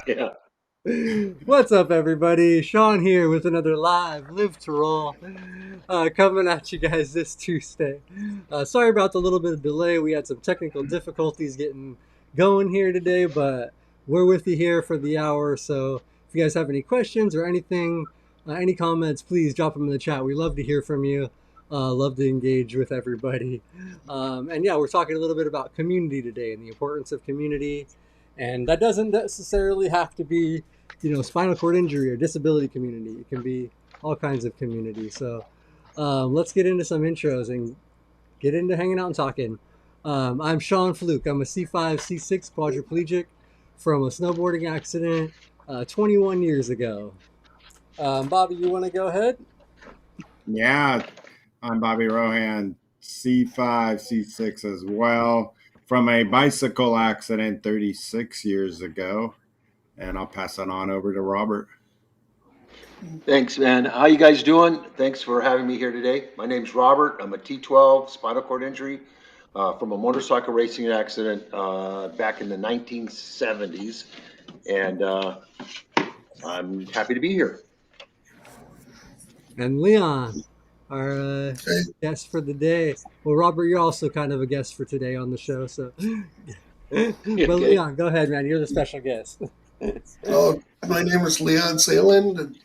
Yeah. What's up, everybody? Shawn here with another live Live to Roll coming at you guys this Tuesday. Sorry about the little bit of delay. We had some technical difficulties getting going here today, but we're with you here for the hour. So if you guys have any questions or anything, any comments, please drop them in the chat. We love to hear from you. Love to engage with everybody. And yeah, we're talking a little bit about community today and the importance of community. And that doesn't necessarily have to be spinal cord injury or disability community. It can be all kinds of community. So let's get into some intros and get into hanging out and talking. I'm Shawn Fluke. I'm a C5, C6 quadriplegic from a snowboarding accident 21 years ago. Bobby, you want to go ahead? Yeah, I'm Bobby Rohan, C5, C6 as well, from a bicycle accident 36 years ago. And I'll pass that on over to Robert. Thanks, man. How you guys doing? Thanks for having me here today. My name's Robert. I'm a T12 spinal cord injury from a motorcycle racing accident back in the 1970s, and I'm happy to be here. And Leon, our guest for the day. Well, Robert, you're also kind of a guest for today on the show. So, but Okay. Leon, go ahead, man. You're the special guest. Oh, my name is Leon Saeland, and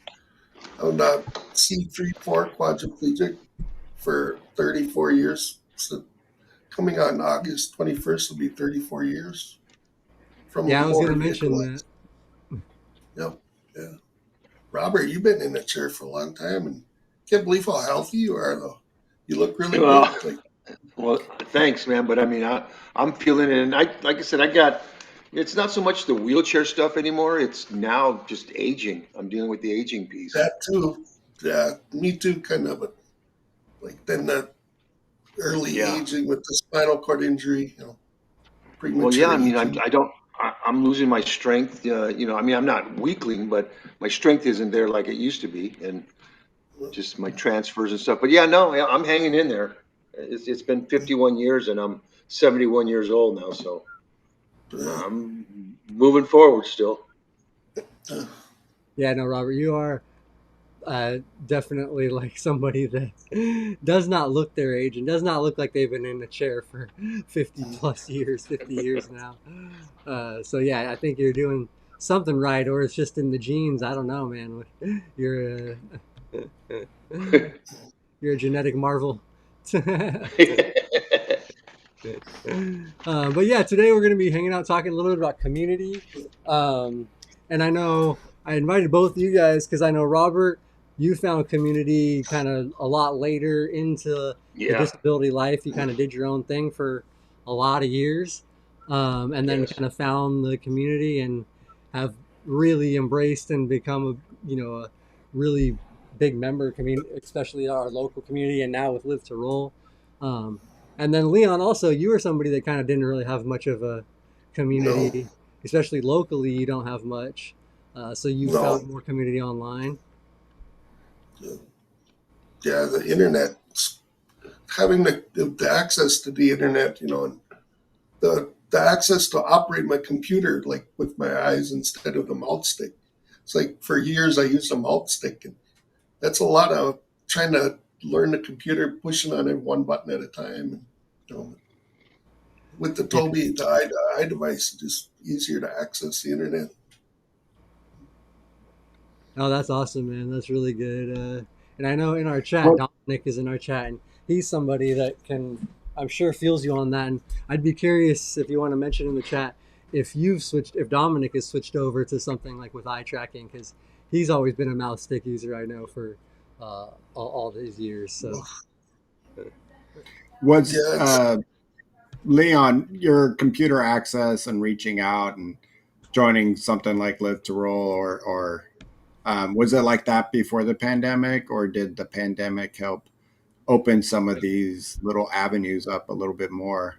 I'm a C34 quadriplegic for 34 years. So coming on August 21st will be 34 years from a Yeah, I was going motor to mention vehicle that. accident. Yep, yeah. Robert, you've been in a chair for a long time, and can't believe how healthy you are, though. You look really Well, good. Like, well, thanks, man. But I mean, I'm feeling it, and like I said, I got. It's not so much the wheelchair stuff anymore. It's now just aging. I'm dealing with the aging piece. that too. Yeah, me too, kind of. But like then that early Yeah. aging with the spinal cord injury, Well, yeah, premature I mean, aging. I'm losing my strength. I mean, I'm not weakling, but my strength isn't there like it used to be, and just my transfers and stuff. But yeah, no, yeah, I'm hanging in there. It's been 51 years, and I'm 71 years old now, so Uh, I'm moving forward still. uh, Yeah, no, Robert, you are definitely like somebody that does not look their age and does not look like they've been in a chair for 50 plus years, 50 years now. So yeah, I think you're doing something right, or it's just in the genes. I don't know, man. You're you're a genetic marvel. But yeah, today we're going to be hanging out talking a little bit about community. And I know I invited both of you guys because I know, Robert, you found community kind of a lot later into the Yeah. disability life. You kind of did your own thing for a lot of years, and then Yes. kind of found the community and have really embraced and become a really big member community, especially our local community, and now with Live to Roll. Um, and then Leon, also, you were somebody that kind of didn't really have much of a no, community, especially locally. You don't have much, so you no. found more community online. Yeah, the internet, having the access to the internet, and the access to operate my computer like with my eyes instead of the mouth stick. It's like for years I used a mouth stick, and that's a lot of trying to learn the computer, pushing on it one button at a time. And, you know, with the Yeah, Toby, the eye device, it's just easier to access the internet. oh, that's awesome, man. That's really good. And I know in our chat, Well, Dominic is in our chat, and he's somebody that can, I'm sure, feels you on that. And I'd be curious if you want to mention in the chat if you've switched, if Dominic has switched over to something like with eye tracking, because he's always been a mouse stick user. I know for all these years. So was Yeah, it's Leon, your computer access and reaching out and joining something like Live to Roll, or was it like that before the pandemic, or did the pandemic help open some of these little avenues up a little bit more,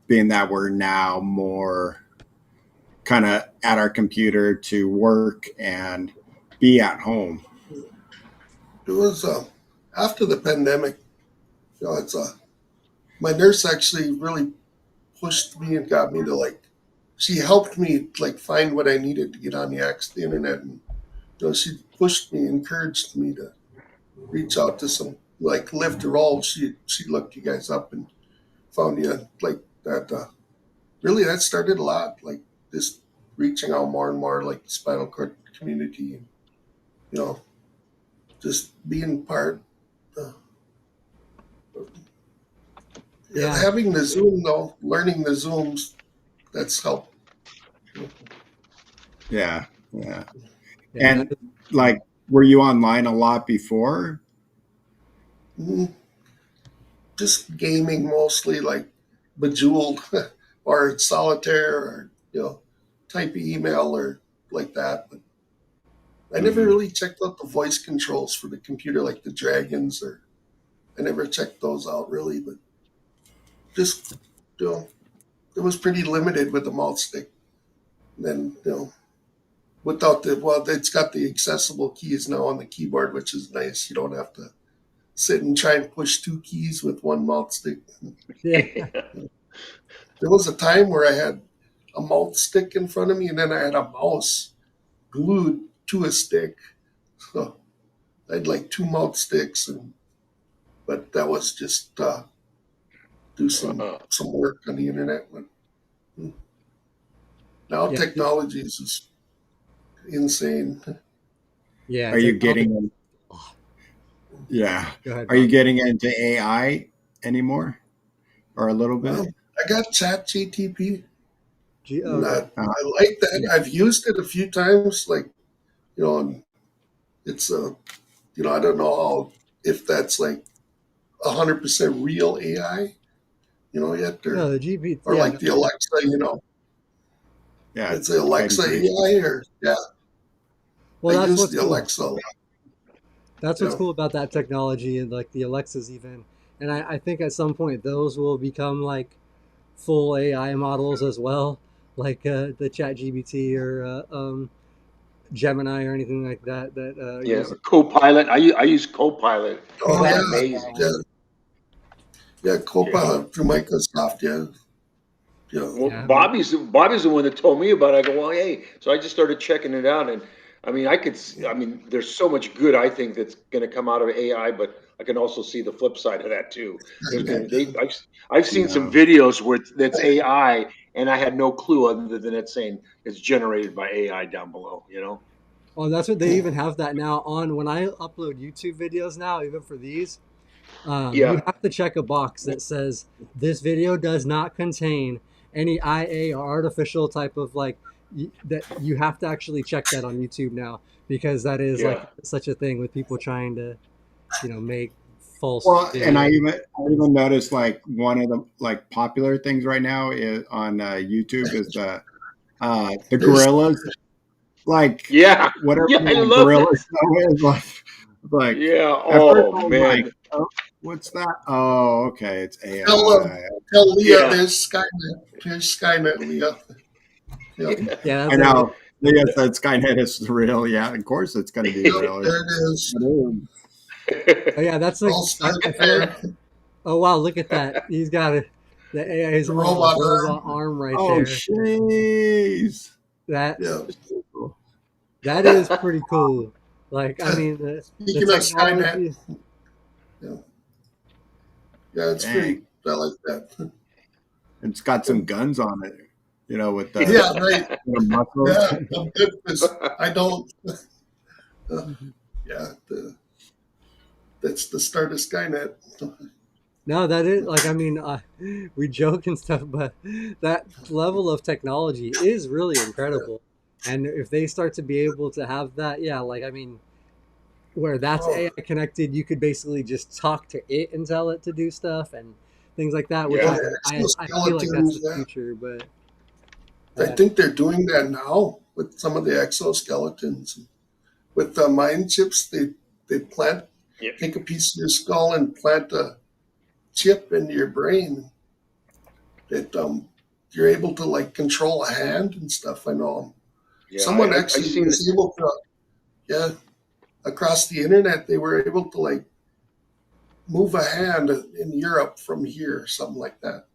being that we're now more kind of at our computer to work and be at home? it was after the pandemic. It's my nurse actually really pushed me and got me to like she helped me like find what I needed to get on the internet, and she pushed me, encouraged me to reach out to some like Live to Roll. She looked you guys up and found you like that. Really, that started a lot, like just reaching out more and more, like the spinal cord community, and you know, just being part. Uh, Yeah, Having the Zoom though, learning the Zooms, that's helped. Yeah. Yeah. yeah, that And like, were you online a lot before? Mm, just gaming mostly, like Bejeweled or Solitaire, or type of email or like that. But I never Hmm. really checked out the voice controls for the computer, like the Dragons, or I never checked those out really. But just you know, it was pretty limited with the mouth stick. And then without it's got the accessible keys now on the keyboard, which is nice. You don't have to sit and try and push two keys with one mouth stick. yeah, There was a time where I had a mouth stick in front of me, and then I had a mouse glued to a stick. So I had like two mouth sticks, but that was just do some work on the internet. But now yeah, technology is just insane. yeah. Are you Technology. getting, Oh, yeah. go ahead, Are you Bob. getting into AI anymore or a little bit? I got Chat GTP. Oh, And okay. Uh, I like that. yeah. I've used it a few times. Like and it's I don't know if that's like 100% real AI, yet, No, or the GP. or Yeah, like no, the Alexa, Yeah. it's the Getting Alexa pretty. AI, or I well, that's use what's the cool. Alexa a lot. That's what's Yeah. cool about that technology and like the Alexas even. And I think at some point those will become like full AI models as well, like the Chat GBT or Gemini or anything like that that Yeah, uses. Copilot. I use Copilot. Oh It's Yeah, yeah, amazing. yeah, yeah. Yeah. Copilot through Microsoft. Yeah, yeah. Well, yeah, Bobby's the one that told me about it. I go, well, hey. So I just started checking it out, and I mean, I mean, there's so much good I think that's going to come out of AI, but I can also see the flip side of that too. There's going to I've seen some Yeah. videos where that's AI, and I had no clue other than it saying it's generated by AI down below. well, that's what they even have that now on when I upload YouTube videos now, even for these. You Yeah. have to check a box that says this video does not contain any IA or artificial type of like that. You have to actually check that on YouTube now because that is like Yeah. such a thing with people trying to make false Well, and videos. I even noticed like one of the like popular things right now is on YouTube is the There's gorillas, like Yeah. whatever Yeah. I that love gorilla that. show is like Yeah. at first Oh I was like, man. oh, what's that? Oh, okay, it's tell AI. tell Leah Yeah. there's Skynet. There's Skynet, Leah. Yep, Yeah. Yeah, I that's it. know. Leah said Skynet is real. Yeah, of course it's going to be yep. real. There it is. It is. Oh yeah, that's like All I started feel like. there. Oh wow, look at that. He's got a the AI's The robot robot arm. arm right Oh, there. jeez. That Yeah. that is pretty cool. Like I mean the Speaking of Skynet, technology. yeah, yeah, it's Dang. pretty. I like that. It's got some guns on it, with the Yeah, right. muscles. Yeah, I'm good because I don't. Yeah, that's the start of Skynet. No, that is like I mean we joke and stuff, but that level of technology is really Yeah. incredible. And if they start to be able to have that, yeah, like I mean where that's Oh, AI connected, you could basically just talk to it and tell it to do stuff and things like that, which oh, Yeah. the I feel like that's the exoskeletons. Yeah, future, but I yeah. think they're doing that now with some of the exoskeletons. With the mind chips, they Yeah. take a piece of your skull and plant a chip into your brain that you're able to like control a hand and stuff. I know Yeah. someone I actually seen. was able to, yeah, across the internet, they were able to like move a hand in Europe from here, something like that.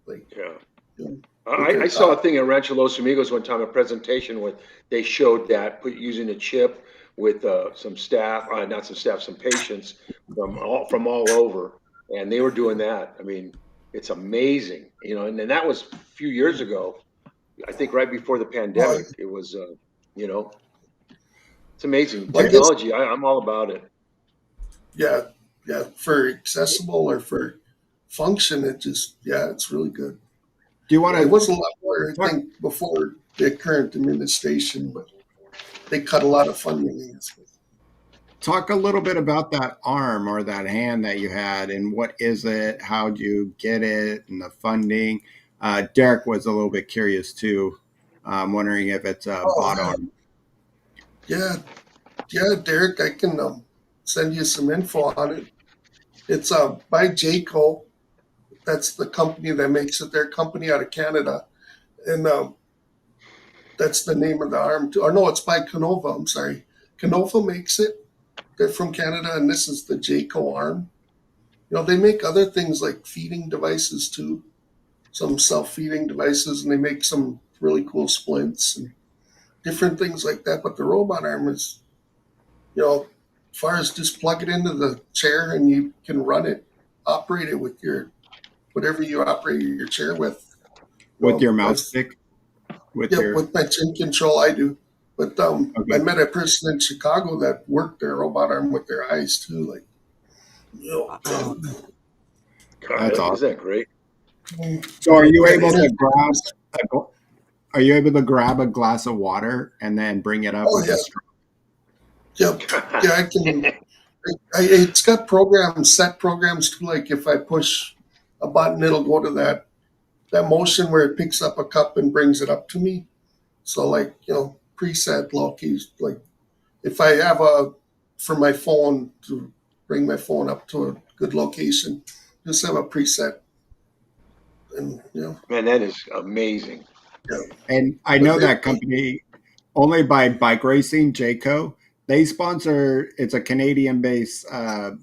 Like, Yeah. you know, with I their saw a thing at Rancho Los Amigos one time, a presentation where they showed that using a chip with some staff, not some staff, some patients from all over, and they were doing that. I mean, it's amazing, you know. And then that was a few years ago. I think right before the well, pandemic. It was, you know, it's amazing I guess technology. I'm all about it. yeah, yeah, for accessible or for function, it just yeah, it's really good. Do you want It to was a lot more, I talk, think, before the current administration, but they cut a lot of funding. I guess. talk a little bit about that arm or that hand that you had, and what is it? How'd you get it, and the funding? Derek was a little bit curious too. I'm wondering if it's a Oh bot arm. yeah, yeah, Derek, I can send you some info on it. It's by Jayco. That's the company that makes it. Their company out of Canada, and that's the name of the arm. Or no, it's by Canova. I'm sorry, Canova makes it. They're from Canada, and this is the Jayco arm. You know, they make other things like feeding devices too, some self-feeding devices, and they make some really cool splints and different things like that. But the robot arm is, you know, as far as just plug it into the chair and you can run it, operate it with your whatever you operate your chair with. You With know, your mouse stick? With yeah, your with my chin control, I do. But I okay. met a person in Chicago that worked their robot arm with their eyes too. Like, you Oh, That's God, isn't awesome. that great? So are you yeah, able the to grab are you able to grab a glass of water and then bring it up oh with yeah, a straw? yep, yeah. I can. It's got programs, set programs too. Like if I push a button, it'll go to that motion where it picks up a cup and brings it up to me. So like preset locations. Like if I have a for my phone to bring my phone up to a good location, just have a preset, and Man, that is amazing. yeah. And I But know that company only by bike racing, Jayco. They sponsor. It's a Canadian-based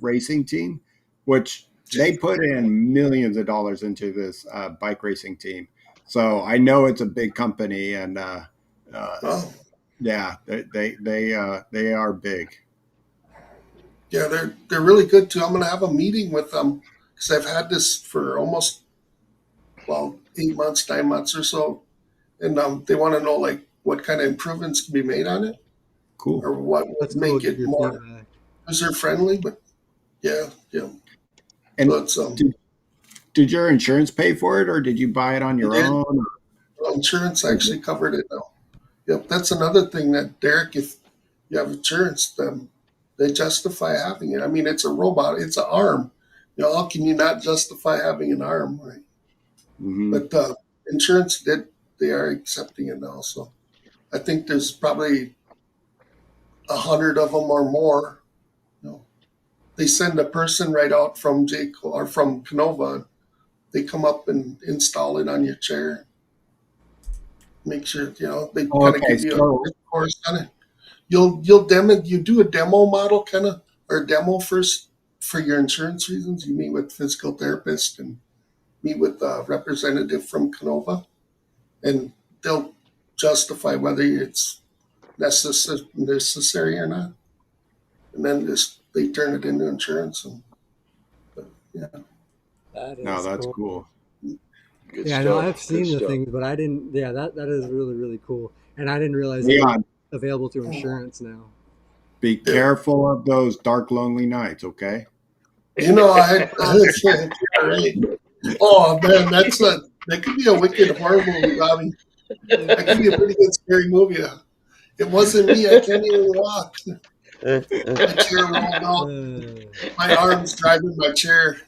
racing team, which they put in millions of dollars into this bike racing team. So I know it's a big company, and uh, well, yeah, they are big. yeah, they're really good too. I'm gonna have a meeting with them because I've had this for almost 8 months, 9 months or so, and they want to know like what kind of improvements can be made on it Cool. or what would that's cool. make Give it your more feedback. user friendly. But yeah, yeah. So And it's did your insurance pay for it, or did you buy it on it your did. own? Insurance actually covered it now. Yep, that's another thing that Derek, if you have insurance, then they justify having it. I mean, it's a robot, it's an arm. You know, how can you not justify having an arm, right? Mm-hmm. But insurance did; they are accepting it now. So I think there's probably 100 of them or more. You know, they send a person right out from Jake or from Canova. They come up and install it on your chair. Make sure they kind of Okay, give you a so course on it. You'll demo. You do a demo model kind of or demo first for your insurance reasons. You meet with physical therapist and meet with a representative from Canova, and they'll justify whether it's necessary or not, and then just they turn it into insurance. And yeah, That no, is that's cool. cool. Good Yeah, I know stuff. I've Good seen the stuff. things, but I didn't. Yeah, that is really really cool, and I didn't realize it was Leon, available through insurance now. be yeah. careful of those dark, lonely nights, okay? I had yeah, right. Oh man, that could be a wicked horror movie, Bobby. That could be a pretty good scary movie. It wasn't me. I can't even walk. My chair rolled out. Uh, My arm's driving my chair.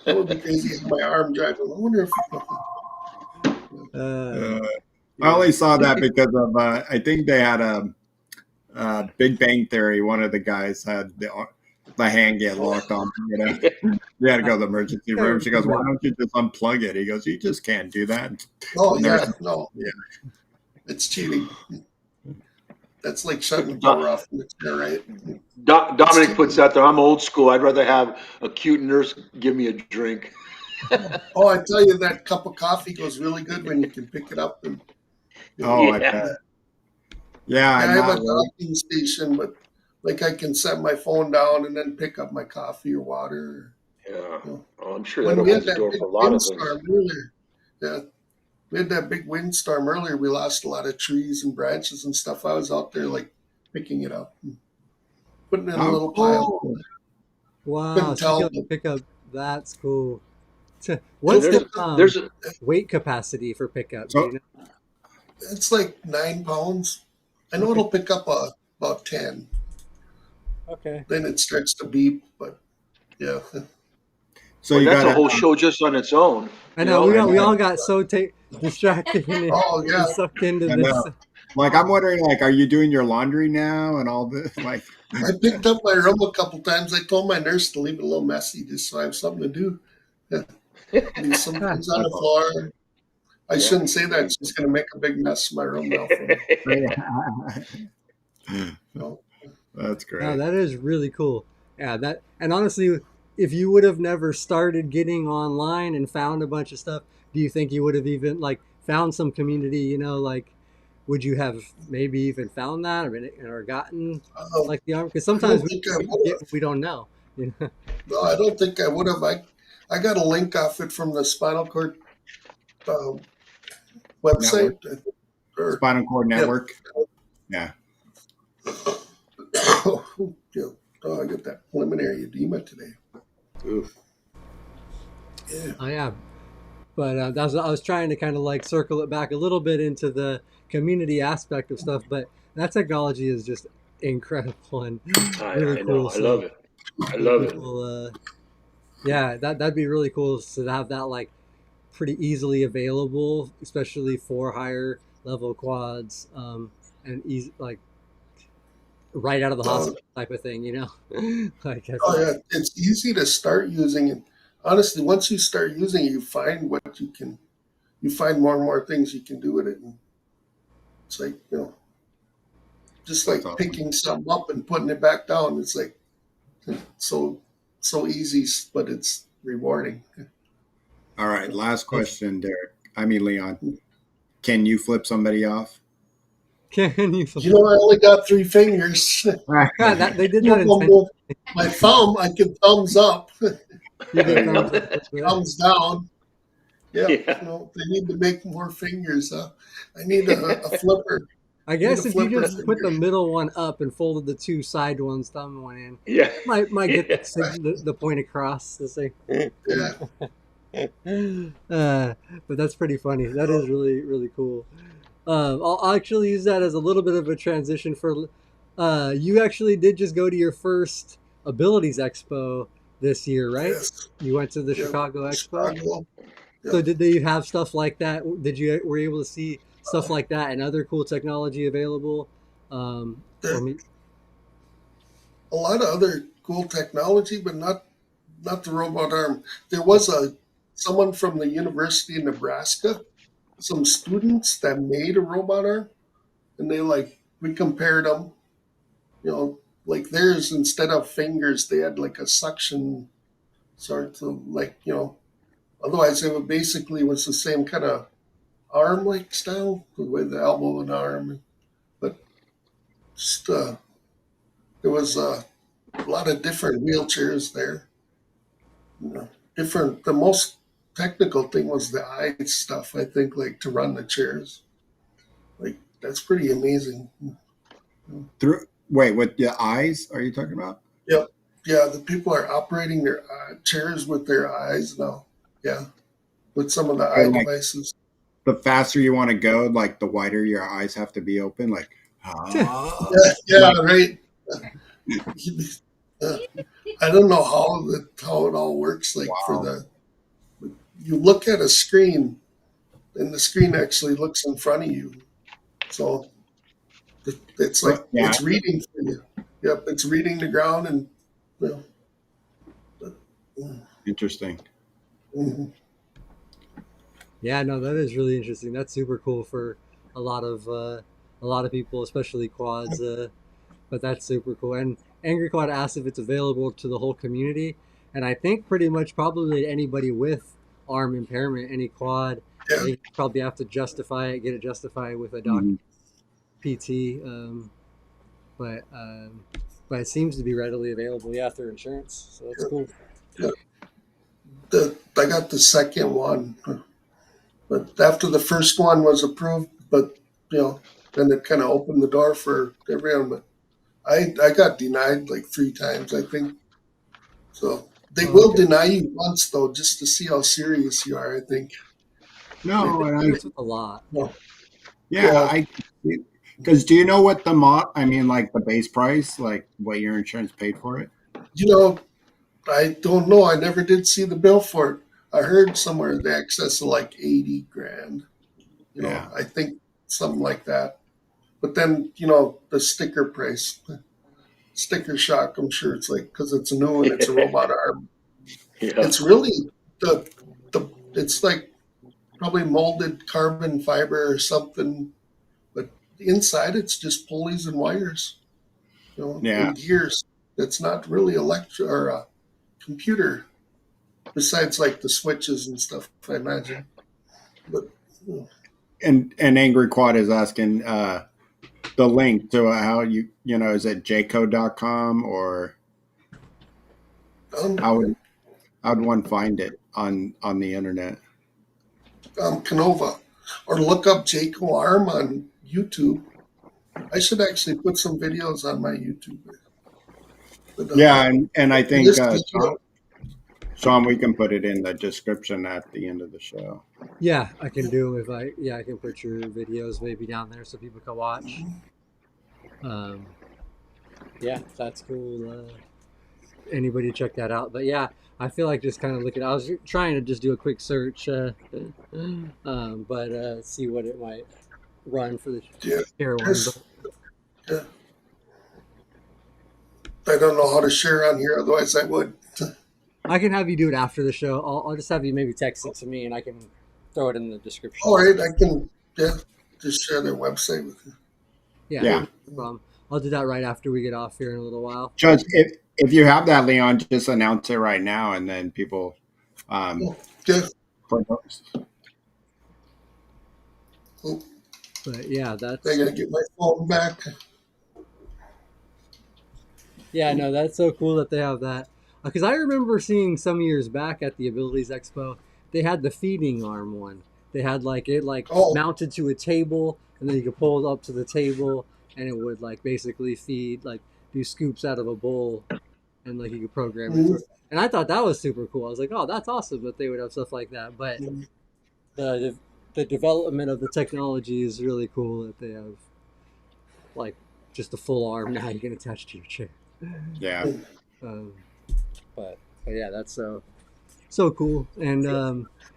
That would be crazy. Have my arm driving. I wonder if. uh, Uh, I yeah. only saw that because of I think they had a Big Bang Theory. One of the guys had the hand get locked on. You had to I, go to the emergency I room. She goes, "Why remember. don't you just unplug it?" He goes, "You just can't do that." Oh The nurse, yeah, no, yeah, it's cheating. That's like shutting the Do- power off in the chair, right? It's Dominic puts cheating. out there. I'm old school. I'd rather have a cute nurse give me a drink. Oh, I tell you, that cup of coffee goes really good when you can pick it up. And Oh, I Yeah. bet. Yeah, yeah, I'm I have a not really. docking station, but like I can set my phone down and then pick up my coffee or water. Yeah. You know. Oh, I'm sure that When we opens had the that door big for a lot of things. windstorm earlier, yeah, we had that big windstorm earlier. We lost a lot of trees and branches and stuff. I was out there like picking it up and putting it in a Oh, little pile. cool. Wow, Couldn't so you tell, can but pick up. That's cool. And What's the there's a, weight capacity for pickup? Do So, you know? it's like 9 pounds. I know Okay. it'll pick up about 10. Okay. Then it starts to beep, but yeah. so well, you that's got a to. whole show just on its own, I you know know, we I all we know. all got so distracted Oh yeah. and sucked into I this. know. Like, I'm wondering, like, are you doing your laundry now and all this? Like, I picked up my room a couple times. I told my nurse to leave it a little messy just so I have something to do. Yeah. Leave some Ah, things on that's the floor. I yeah. shouldn't say that. She's going to make a big mess of my room now for me. awesome. So, That's no, great. that is really cool. Yeah, that and honestly, if you would have never started getting online and found a bunch of stuff, do you think you would have even like found some community? You know, like would you have maybe even found that or gotten like the arm? Because I don't sometimes think I we would get have. what we don't know. You know? No, I don't think I would have. I got a link off it from the spinal cord um, Network, website. Or, Spinal Cord yeah. Network. Yeah. Yeah. Oh, I got that preliminary edema today. Oof. Yeah. Oh yeah, but that's I was trying to kind of like circle it back a little bit into the community aspect of stuff. But that technology is just incredible and really I know. cool. I So love it. I for love it. people, yeah, that'd be really cool to have that like pretty easily available, especially for higher level quads, and easy like right out of the Uh, hospital type of thing. You know, like I oh think. yeah, it's easy to start using it. Honestly, once you start using it, you find what you can. You find more and more things you can do with it, and it's like just That's like awesome. picking something up and putting it back down. It's like so so easy, but it's rewarding. All right. Last question, Derek. I mean, Leon. Can you flip somebody off? Can you? You know, I only got 3 fingers. Yeah, that they did Two that of them intentionally. both. My thumb, I can thumbs up, You There did you thumbs go. up. That's good. thumbs down. Yeah, Yeah. they need to make more fingers. I need a flipper. I I need a guess if you flipper just put finger. the middle one up and folded the two side ones, thumb one in, Yeah. might get Yeah. the point across to say. Yeah. But that's pretty funny. That is really really cool. I'll actually use that as a little bit of a transition for. You actually did just go to your first Abilities Expo this year, right? Yes. You went to the Yeah. Chicago Expo. Chicago. So Yeah. did they have stuff like that? Did you were you able to see stuff like that and other cool technology available? There Or me? a lot of other cool technology, but not the robot arm. There was someone from the University of Nebraska, some students that made a robot arm, and we compared them. Like theirs, instead of fingers, they had like a suction sort of Otherwise, it would basically was the same kind of arm like style with the elbow and arm, but just there was a lot of different wheelchairs there. Different. The most technical thing was the eye stuff. I think like to run the chairs. Like that's pretty amazing. Through wait, what the eyes are you talking about? Yep. Yeah, the people are operating their chairs with their eyes now. Yeah, with some of the Or eye like devices. the faster you want to go, like the wider your eyes have to be open. Like, ah, Yeah, yeah, like right. Uh, I don't know how it all works. Like wow. you look at a screen, and the screen actually looks in front of you. So it's like But yeah, it's reading for you. Yep, it's reading the ground, and you know, interesting. mhm. Yeah, no, that is really interesting. That's super cool for a lot of uh, a lot of people, especially quads. But that's super cool. And Angry Quad asked if it's available to the whole community, and I think pretty much probably anybody with arm impairment, any quad. Yeah. You probably have to get it justified with a doctor, Mhm. PT. But but it seems to be readily available, yeah, through insurance. So that's cool. I got the second one, but after the first one was approved, but then it kind of opened the door for everyone. But I got denied like 3 times, I think. So they Oh, will okay. deny you once though, just to see how serious you are. I think. They, No, and That's with a lot. no, yeah, yeah, I because do you know what I mean, like the base price, like what your insurance paid for it? you know, I don't know. I never did see the bill for it. I heard somewhere the excess of like 80 grand. Yeah, I think something like that. But then, the sticker price, sticker shock, I'm sure it's like, because it's new and it's a robot arm. Yeah. It's really it's like probably molded carbon fiber or something, but inside it's just pulleys and wires, yeah. and gears. It's not really electric or a computer, besides like the switches and stuff, I imagine. But And Angry Quad is asking the link to how is it jco.com or um, how would one find it on the internet? Canova, or look up Jayco Arm on YouTube. I should actually put some videos on my YouTube. But Yeah, and I think this, Sean, we can put it in the description at the end of the show. Yeah, I can do if I yeah I can put your videos maybe down there so people can watch. Um, yeah, that's cool. Anybody check that out? But yeah, I feel like just kind of looking. I was trying to just do a quick search, but see what it might run for the yeah, share one. But there's, yeah, I don't know how to share on here. Otherwise, I would. I can have you do it after the show. I'll just have you maybe text it to me, and I can throw it in the description. All right, I can. Yeah, just share their website with you. Yeah, Yeah, no problem. I'll do that right after we get off here in a little while. just if you have that, Leon, just announce it right now, and then people Oh, yeah. for those. Oh, But yeah, I that's gotta get my phone back. yeah, no, that's so cool that they have that. Because I remember seeing some years back at the Abilities Expo, they had the feeding arm one. They had like it like Oh, mounted to a table, and then you could pull it up to the table, and it would like basically feed like do scoops out of a bowl, and like you could program it. mm, And I thought that was super cool. I was like, oh, that's awesome that they would have stuff like that. But mm, the the development of the technology is really cool that they have like just a full arm now you can attach to your chair. Yeah, Um, but yeah, that's so cool, and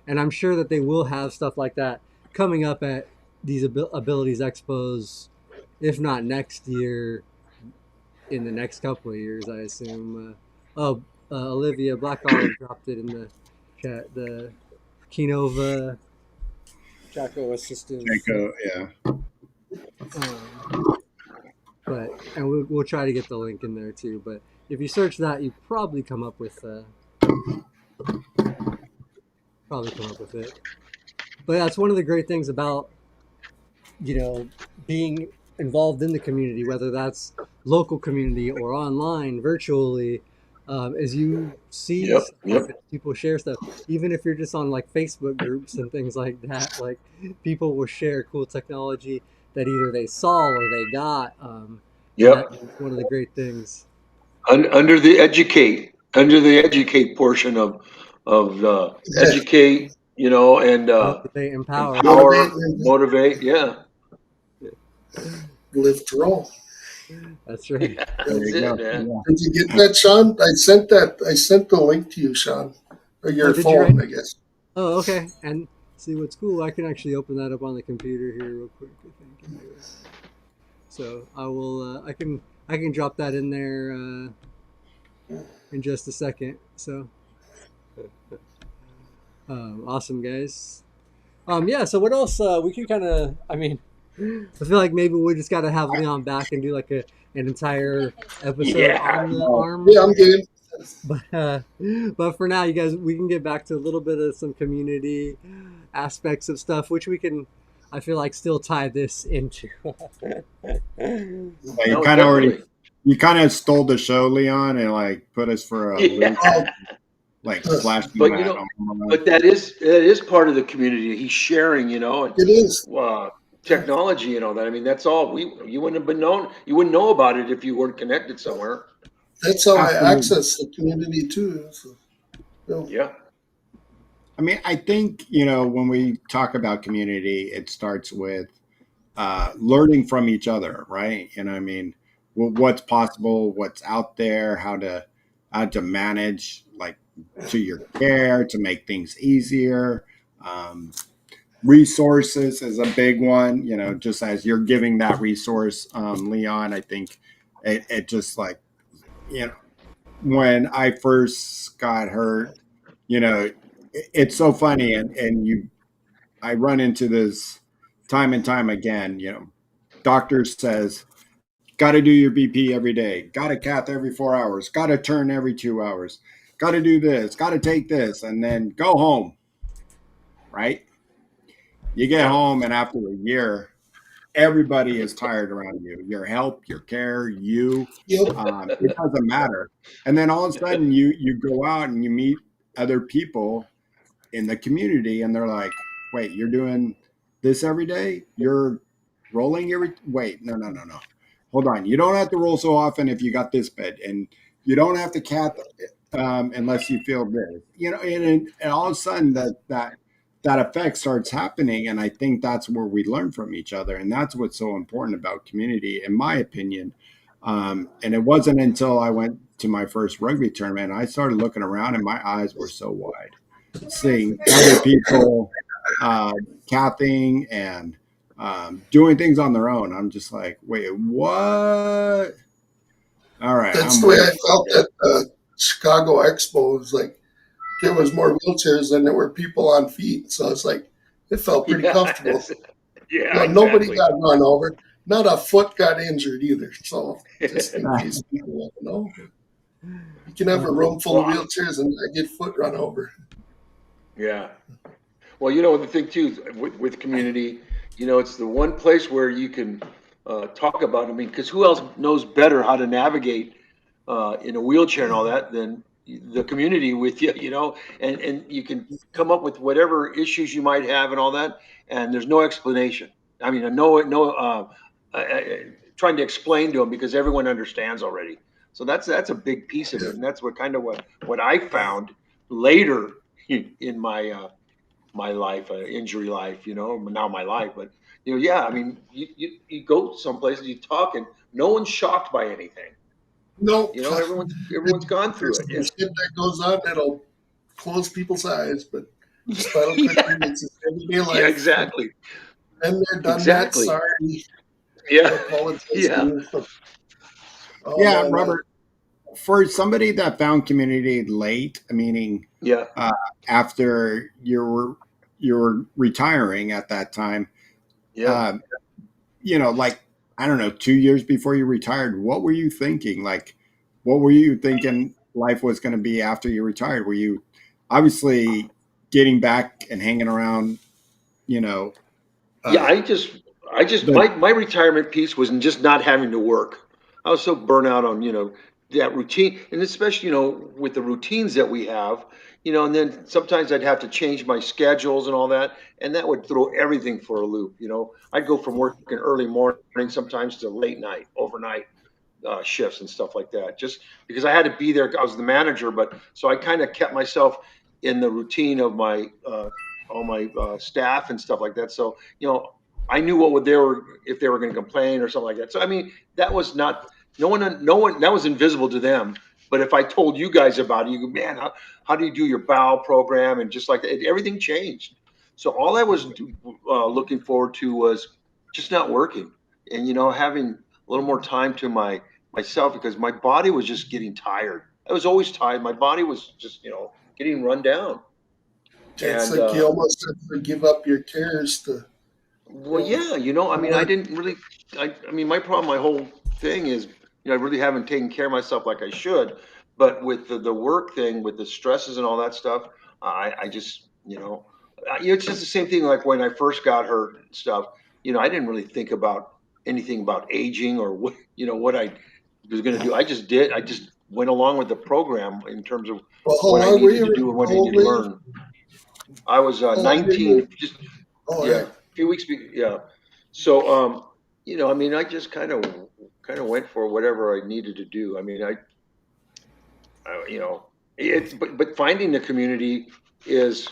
I'm sure that they will have stuff like that coming up at these abilities expos, if not next year, in the next couple of years, I assume. Olivia Black Olive dropped it in the chat. The Kinova Jacko Systems. Jaco, yeah. Um, and we'll try to get the link in there too. But if you search that, you probably come up with it. But that's one of the great things about being involved in the community, whether that's local community or online, virtually, as you see Yep. stuff and people share stuff, even if you're just on like Facebook groups and things like that, like people will share cool technology that either they saw or they got, and Yep. that's one of the great things. Under the educate portion of yeah, educate, and Motivate, empower. motivate empower, and motivate. Yeah. live to roll. That's right. Yeah, There that's you it, go. man. Yeah. Did you get that, Sean? I sent that. I sent the link to you, Sean, or your Did you write? phone, I guess. Oh, okay. And see what's cool. I can actually open that up on the computer here real quick. I think. So I will. I can drop that in there in just a second. So awesome, guys. Yeah. So what else? We can kind of. I mean, I feel like maybe we just got to have Leon back and do like an entire episode Yeah. on the arm. Yeah, I'm game. But for now, you guys, we can get back to a little bit of some community aspects of stuff, which we can, I feel like, still tie this into. Yeah, No, definitely. you kind of stole the show, Leon, and like put us for a Yeah. loop, Oh, like uh, flashing But you that know, on. but that is part of the community. He's sharing, and it is. Yeah, technology and all that. I mean, that's all. You wouldn't have been known. You wouldn't know about it if you weren't connected somewhere. that's how I Absolutely. access the community too. So, you know, Yeah. I mean, I think, when we talk about community, it starts with learning from each other, right? I mean, what's possible, what's out there, how to manage like to your care to make things easier. Um, Resources is a big one. Just as you're giving that resource, Leon, I think it just like you know when I first got hurt, it's so funny, and I run into this time and time again. Doctor says, got to do your BP every day, got to cath every 4 hours, got to turn every 2 hours, got to do this, got to take this, and then go home, right? You get Yeah. home, and after a year, everybody is tired around you. Your help, your care, yep. it doesn't matter. And then all of a sudden, you go out and you meet other people in the community, and they're like, wait, you're doing this every day, you're rolling every wait, no, no, no, no, hold on, you don't have to roll so often if you got this bed, and you don't have to cat unless you feel this, and all of a sudden that effect starts happening. And I think that's where we learn from each other, and that's what's so important about community, in my opinion. And it wasn't until I went to my first rugby tournament I started looking around, and my eyes were so wide, seeing other people uh, cathing and doing things on their own. I'm just like, wait, what? All right, That's I'm the way ready. I felt at Chicago Expo. It was like there was more wheelchairs than there were people on feet. So it's like it felt pretty comfortable. Yes. Yeah. You know, nobody Exactly. got run over. Not a foot got injured either. So just in case people want to know, you can have a room full of Well, wheelchairs and not get foot run over. yeah. Well, the thing too is with community, it's the one place where you can talk about. I mean, because who else knows better how to navigate in a wheelchair and all that than the community with you, and you can come up with whatever issues you might have and all that, and there's no explanation. I mean, no, trying to explain to them because everyone understands already. So that's a big piece of Yeah. it, and that's what I found later in my life, injury life, now my life. But yeah, I mean, you go someplace and you talk, and no one's shocked by anything. Nope. Everyone's gone through There's it. some shit that goes on that'll close people's eyes, but spinal cord Yeah, injuries is everyday yeah, life. exactly, Been there, done that. exactly. Sorry. Yeah, I apologize to yeah, you. Oh Yeah, man, Robert, for somebody that found community late, meaning yeah, uh, after you were retiring at that time, yeah. um, like, I don't know, 2 years before you retired, what were you thinking? Like, what were you thinking life was going to be after you retired? Were you obviously getting back and hanging around, you know, Yeah, uh, I just the my retirement piece was in just not having to work. I was so burnt out on, that routine, and especially, with the routines that we have, and then sometimes I'd have to change my schedules and all that, and that would throw everything for a loop. I'd go from working early morning sometimes to late night, overnight shifts and stuff like that. Just because I had to be there, I was the manager, but so I kind of kept myself in the routine of my all my staff and stuff like that. So I knew what would they were if they were going to complain or something like that. So I mean, that was not no one that was invisible to them. But if I told you guys about it, you go, man, how do you do your bowel program and just like that, everything changed. So all I was looking forward to was just not working and having a little more time to myself because my body was just getting tired. I was always tired. My body was just, getting run down. it's And like you almost have to give up your cares to, you well, know, yeah, I to mean, I work. didn't really. I mean, my problem, my whole thing is, I really haven't taken care of myself like I should. but with the work thing, with the stresses and all that stuff, I just, it's just the same thing. Like when I first got hurt and stuff, I didn't really think about anything about aging or what I was going to do. I just did. I just went along with the program in terms of Well, how what I long were needed you? to do and what How I old needed to were you? learn. I was How long were 19, you? just Oh, yeah, yeah. a few weeks. Yeah. So, I mean, I just kind of went for whatever I needed to do. I mean, it's but finding the community is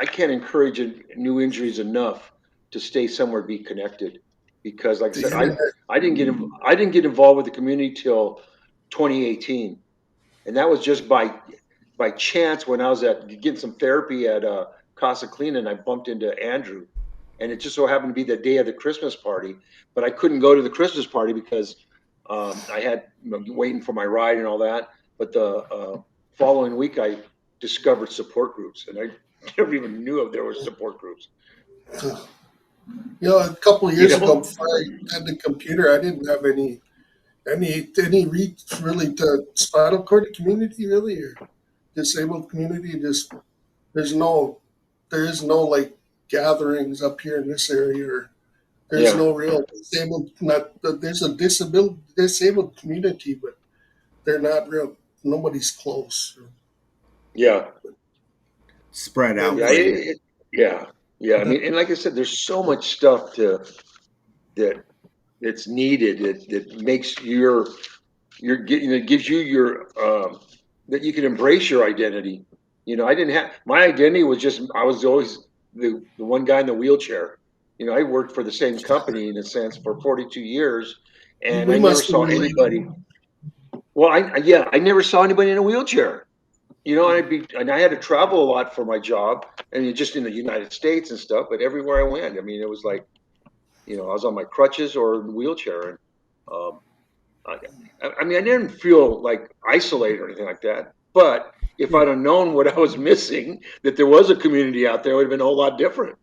I can't encourage new injuries enough to stay somewhere, be connected, because like I The said, internet. I didn't get involved with the community till 2018, and that was just by chance when I was getting some therapy at Casa Clean, and I bumped into Andrew, and it just so happened to be the day of the Christmas party, but I couldn't go to the Christmas party because I had waiting for my ride and all that. But the following week, I discovered support groups, and I never even knew if there was support groups. A couple of You years ago, know? before I had the computer, I didn't have any reach really to spinal cord community really or disabled community. Just there's no there is no like gatherings up here in this area or there's Yeah, no real disabled not there's a disabled community but they're not real nobody's close. yeah, Spread out And yeah, pretty. yeah, yeah. I The, mean, and like I said, there's so much stuff that it's needed that makes you're getting it gives you your that you can embrace your identity. I didn't have my identity was just I was always the one guy in the wheelchair. I worked for the same company in a sense for 42 years, and we I never must have saw related. anybody. Well, I never saw anybody in a wheelchair. And I had to travel a lot for my job, and just in the United States and stuff. But everywhere I went, I mean, it was like I was on my crutches or in a wheelchair, and um, I, I mean, I didn't feel like isolated or anything like that. But if yeah, I'd have known what I was missing, that there was a community out there, it would have been a whole lot different.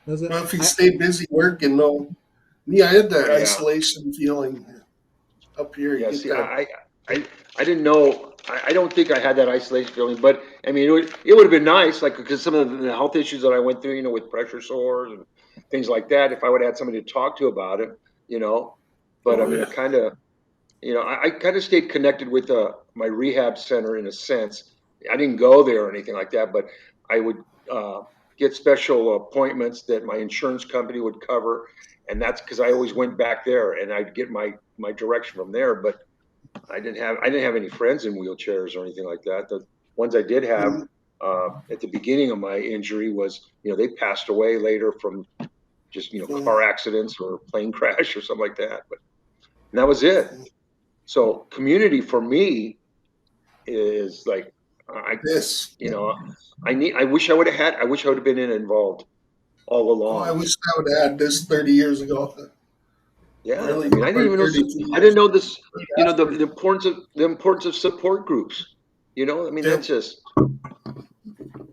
that's it. Well, if you stay busy working, no. Me, I had that Yeah, isolation feeling up here. You yeah. get See, that. I didn't know. I don't think I had that isolation feeling. But I mean, it would have been nice, like because some of the health issues that I went through, with pressure sores and things like that. If I would have had somebody to talk to about it, you know. But I Oh mean, yeah. it kind of I kind of stayed connected with my rehab center in a sense. I didn't go there or anything like that, but I would uh, get special appointments that my insurance company would cover, and that's because I always went back there, and I'd get my direction from there. But I didn't have any friends in wheelchairs or anything like that. The ones I did have Mm, at the beginning of my injury was they passed away later from just mm, car accidents or plane crash or something like that. But and that was it. So community for me is like I This. I wish I wish I would have been involved all Oh, I along. wish I would have had this 30 years ago. Yeah, I Really, mean I didn't or even know 32 I didn't years know this. The, after. the importance of support groups. I mean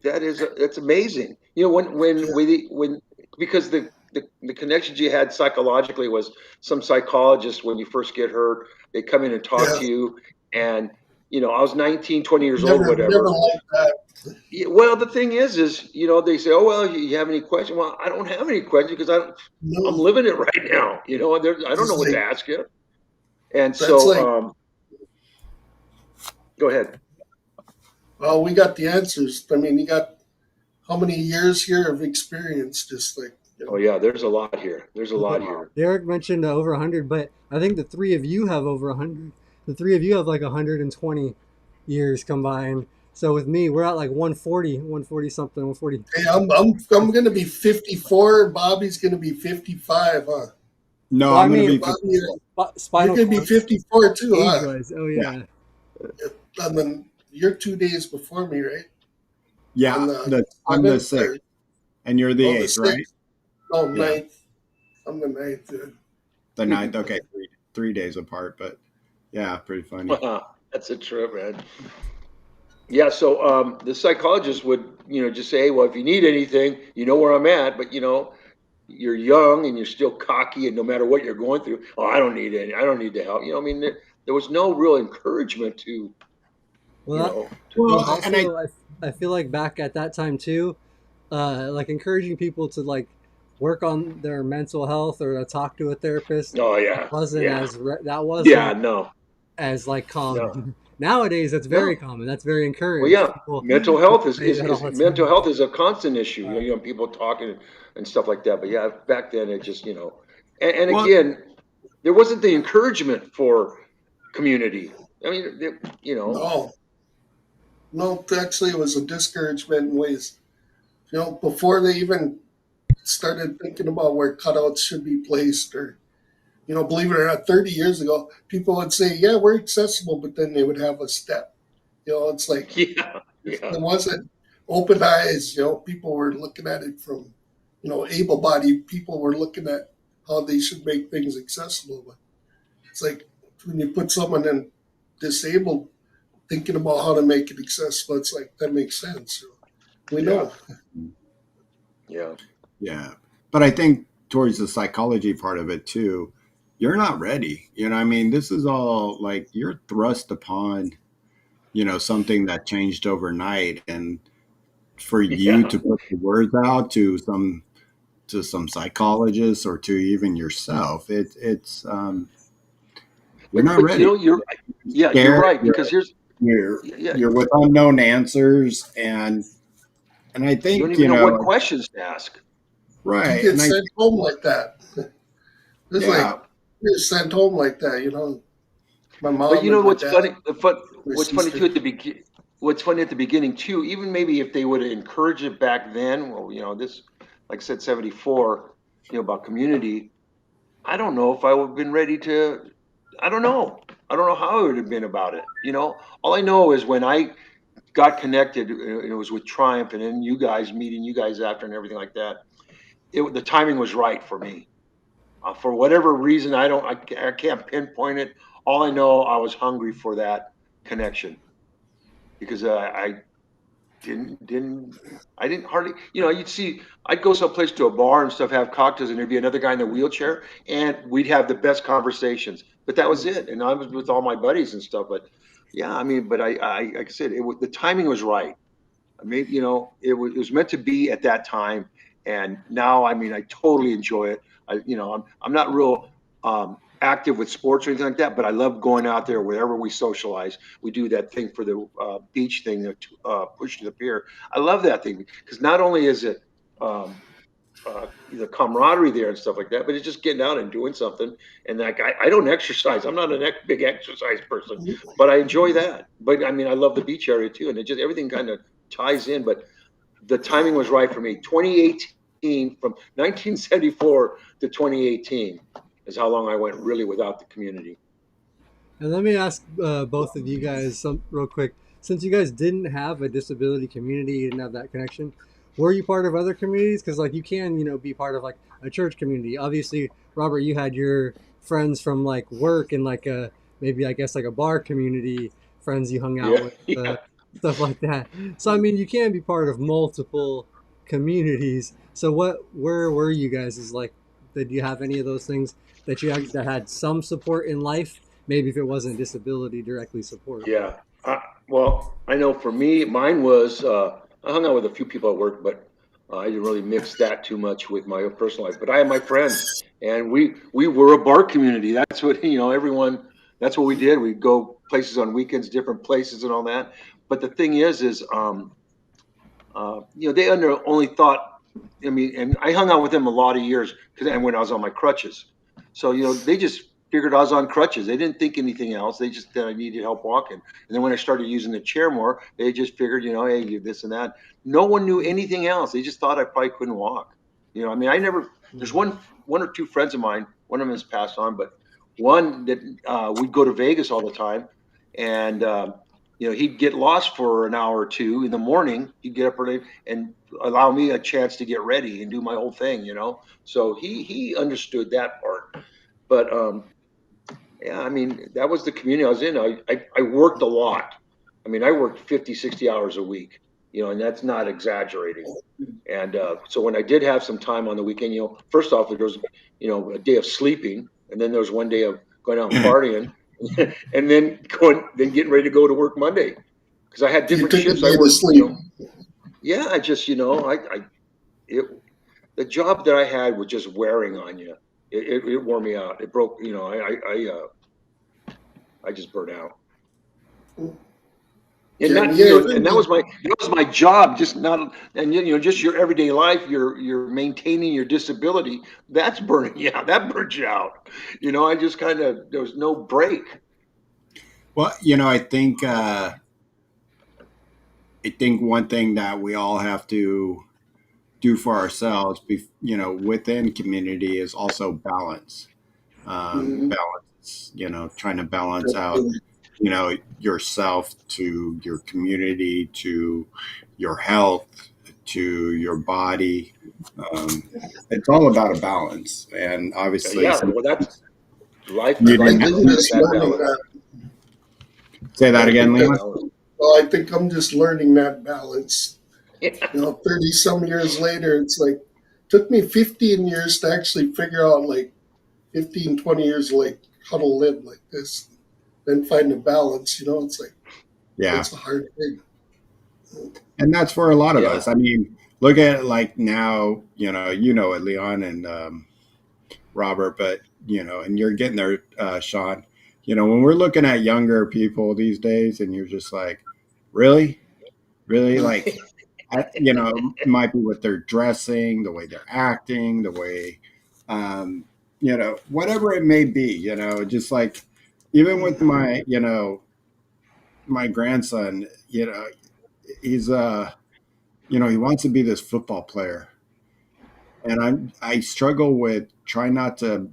Yeah, that's amazing. yeah, When because the connections you had psychologically was some psychologist when you first get hurt, they come in and talk yeah. to you, and I was 19, 20 years old, Never whatever. liked that. Yeah, well, the thing is, they say, "Oh, well, you have any questions?" Well, I don't have any questions because I'm No, living it right now. I don't know it's what to like ask you. And that's so, like. go ahead. Well, we got the answers. I mean, you got how many years here of experience? Just like Oh yeah, there's a lot here. There's a lot here. Derek mentioned over 100, but I think the three of you have over 100. The three of you have like 120 years combined. So with me, we're at like 140, 140 something, 140. hey, I'm gonna be 54, and Bobby's gonna be 55, huh? No, Well, I I'm going to mean, be Bobby, 54. you're spinal gonna be cord, 54 too, age huh? wise. Oh, Yeah. yeah. And then you're 2 days before me, right? On Yeah. the I'm the 7th sixth, or and you're the oh the eighth, right? 6th? Oh, Yeah. ninth. I'm the ninth. The ninth. Okay. Three days apart, but yeah, pretty funny. That's a trip, man. Yeah. So the psychologist would, just say, "Hey, well, if you need anything, you know where I'm at." But you're young and you're still cocky, and no matter what you're going through, oh, I don't need any. I don't need the help. I mean, there was no real encouragement to you Well, know. Well, and also, I feel like back at that time too, like encouraging people to like work on their mental health or to talk to a therapist Oh yeah, wasn't yeah, as that yeah. wasn't No, as like no, common. Nowadays, that's very no. common. That's very Well, encouraged. yeah, People mental health say that all the mental time. health is a constant issue. Uh, People talking and stuff like that. But yeah, back then it just and well, again, there wasn't the encouragement for community. I mean, No, no, actually, it was a discouragement in ways. Before they even started thinking about where cutouts should be placed, or believe it or not, 30 years ago, people would say, "Yeah, we're accessible," but then they would have a step. It's like yeah, it yeah, wasn't open eyes. People were looking at it from, able-bodied people were looking at how they should make things accessible. But it's like when you put someone in disabled thinking about how to make it accessible, it's like that makes sense. We yeah, know. yeah, yeah. But I think towards the psychology part of it too, you're not ready. I mean, this is all like you're thrust upon, something that changed overnight. And for you yeah. to put the words out to some psychologists or to even yourself, you're not But ready. yeah, you're Scared. right because here's yeah, You're with unknown answers, and I you don't think even know what questions to ask. You right, get and I sent home like that. It's yeah, like you're sent home like that. My But you mom know and my what's dad, funny? my What's funny too sister. at the begin. What's funny at the beginning too. Even maybe if they would have encouraged it back then. Well, this, like I said, 74. About community. I don't know if I would have been ready to. I don't know. I don't know how I would have been about it. All I know is when I got connected, it was with Triumph, and then you guys meeting you guys after and everything like that. The timing was right for me. For whatever reason, I can't pinpoint it. All I know, I was hungry for that connection because I didn't hardly, you'd see, I'd go someplace to a bar and stuff, have cocktails, and there'd be another guy in a wheelchair, and we'd have the best conversations. But that was it, and I was with all my buddies and stuff. But yeah, I mean, but like I said, the timing was right. Maybe it was meant to be at that time, and now I mean I totally enjoy it. I'm not real active with sports or anything like that, but I love going out there wherever we socialize. We do that thing for the beach thing, push to the pier. I love that thing because not only is it the camaraderie there and stuff like that, but it's just getting out and doing something. And like I don't exercise. I'm not a big exercise person, but I enjoy that. But I mean, I love the beach area too, and it just everything kind of ties in. But the timing was right for me. 2018, from 1974 to 2018 is how long I went really without the community. And let me ask both of you guys some real quick. Since you guys didn't have a disability community, you didn't have that connection. Were you part of other communities? Because like you can, be part of like a church community. Obviously, Robert, you had your friends from like work and like a maybe I guess like a bar community, friends you hung out Yeah, with, yeah, stuff like that. So I mean, you can be part of multiple communities. So where were you guys? Is like, did you have any of those things that that had some support in life? Maybe if it wasn't disability directly support. yeah. Well, I know for me, mine was I hung out with a few people at work, but I didn't really mix that too much with my personal life. But I had my friends, and we were a bar community. That's what everyone. That's what we did. We'd go places on weekends, different places, and all that. But the thing is they only thought. I mean, and I hung out with them a lot of years and when I was on my crutches. So they just figured I was on crutches. They didn't think anything else. They just that I needed help walking. And then when I started using the chair more, they just figured, hey, you this and that. No one knew anything else. They just thought I probably couldn't walk. I mean, I never. There's Mm. one or two friends of mine. One of them has passed on, but one that we'd go to Vegas all the time, and he'd get lost for an hour or two in the morning. He'd get up early and allow me a chance to get ready and do my whole thing. So he understood that part. But yeah, I mean, that was the community I was in. I worked a lot. I mean, I worked 50, 60 hours a week, and that's not exaggerating. And so when I did have some time on the weekend, first off, there was, a day of sleeping, and then there was one day of going out and partying, and then getting ready to go to work Monday. because I had You different took a shifts. I day to worked, sleep. yeah, I just, I it the job that I had was just wearing on you. It wore me out. It broke, I just burnt out. And And not, yeah, and that was my job, just not, and just your everyday life, you're maintaining your disability. That's burning you out. That burns you out. I just kind of, there was no break. Well, I think one thing that we all have to do for ourselves, within community is also balance. Mhm. Balance, trying to balance out, yourself to your community, to your health, to your body. Um, it's all about a balance, and obviously, Yeah, well, that's life. you I Life didn't think is I'm have, just just that learning balance. that. say that I again, think That Leon. that's, balance. well, I think I'm just learning that balance. Yeah. 30 some years later, it's like, took me 15 years to actually figure out, like, 15, 20 years, like, how to live like this. Then find a balance, it's like, Yeah, it's a hard thing. and that's for a lot of Yeah. us. I mean, look at it like now, it, Leon and Robert, but and you're getting there, Shawn. When we're looking at younger people these days, and you're just like, really, really, like, it might be what they're dressing, the way they're acting, the way, whatever it may be, just like, even with my grandson, he's he wants to be this football player, and I struggle with trying not to.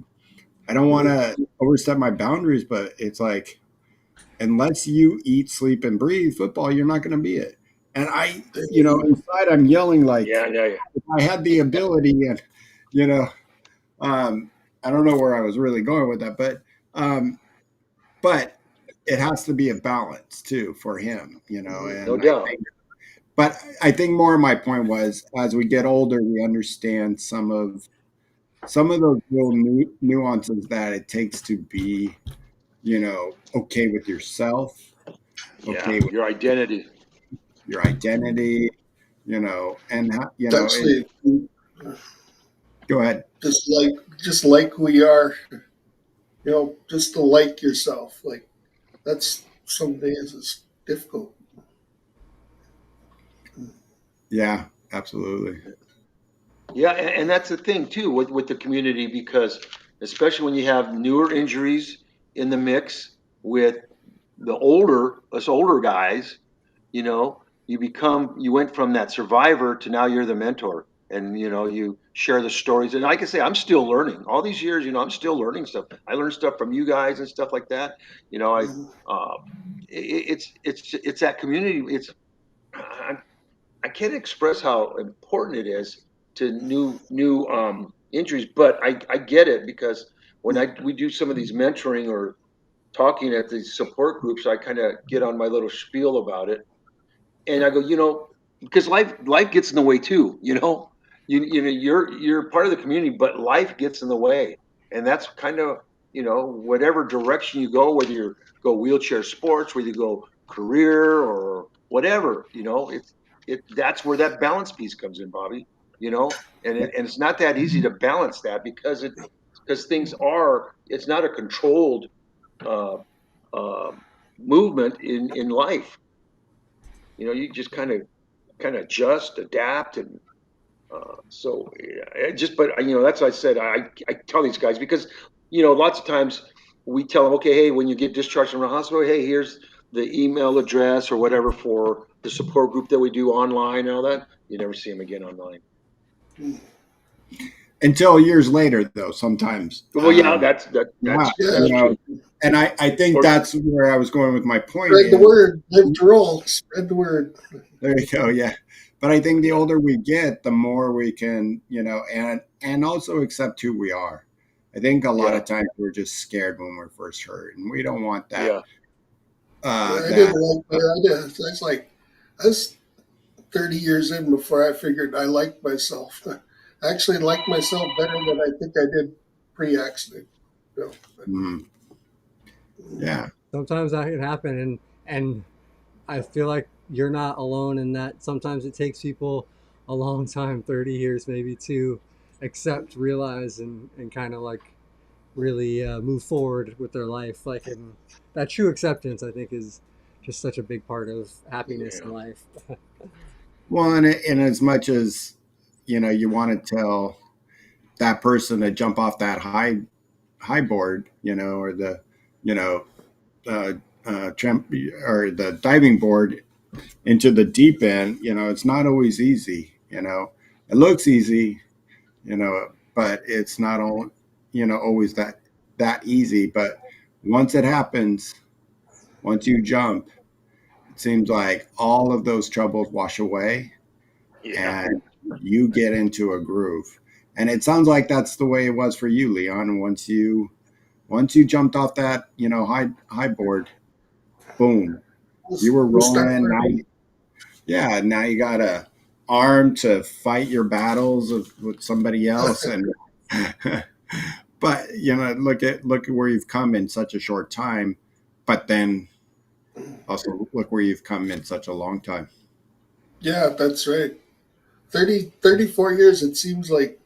I don't want to overstep my boundaries, but it's like, unless you eat, sleep, and breathe football, you're not going to be it. And inside I'm yelling like, Yeah. Yeah. if I had the ability, and you know, um, I don't know where I was really going with that, um, but it has to be a balance too for him, No and doubt. I think more of my point was, as we get older, we understand some of those little nuances that it takes to be, okay with yourself, Yeah. okay with Your identity. your identity, and It's actually go ahead. just like who you are, just to like yourself. Like, that's some days it's difficult. Yeah, absolutely. Yeah, and that's the thing too with the community, because especially when you have newer injuries in the mix with us older guys, you went from that survivor to now you're the mentor, and you share the stories. And like I say, I'm still learning all these years. I'm still learning stuff. I learn stuff from you guys and stuff like that. I Mhm. uh, it's that community. I can't express how important it is to new injuries, but I get it, because when we do some of these mentoring or talking at these support groups, I kind of get on my little spiel about it, and I go, because life gets in the way too. You're part of the community, but life gets in the way, and that's kind of, whatever direction you go, whether you go wheelchair sports, whether you go career or whatever, that's where that balance piece comes in, Bobby. And it's not that easy to balance that, because things are, it's not a controlled uh, uh, movement in life. You just kind of adjust, adapt, and so yeah, but that's what I said. I tell these guys, because lots of times we tell them, okay, hey, when you get discharged from the hospital, hey, here's the email address or whatever for the support group that we do online and all that. You never see them again online. Until years later, though, sometimes. Well, yeah, Yeah, Yeah, that's true. and I think Or that's where I was going with my point spread the is, word, live to roll, spread the word. there you go. Yeah. But I think the older we get, the more we can, and also accept who we are. I think a lot yeah, of times we're just scared when we're first hurt, and we don't want that. yeah, Yeah, I didn't That like that. That's like, I was 30 years in before I figured I liked myself. I actually liked myself better than I think I did pre-accident. You know, but, mm, yeah, Sometimes that can happen, and I feel like you're not alone in that. Sometimes it takes people a long time, 30 years maybe, to accept, realize, and kind of like really move forward with their life. Like, and that true acceptance, I think, is just such a big part of happiness in Yeah. life. Well, and as much as you want to tell that person to jump off that high board, or the you know uh, or the diving board into the deep end, it's not always easy. It looks easy, but it's not all always that easy. But once it happens, once you jump, it seems like all of those troubles wash away Yeah. and you get into a groove. And it sounds like that's the way it was for you, Leon. Once you jumped off that, high board, boom, you were We'll start rolling. learning. Now you got a arm to fight your battles with somebody else, and but look at where you've come in such a short time, but then also look where you've come in such a long time. Yeah, that's right. 34 years, it seems like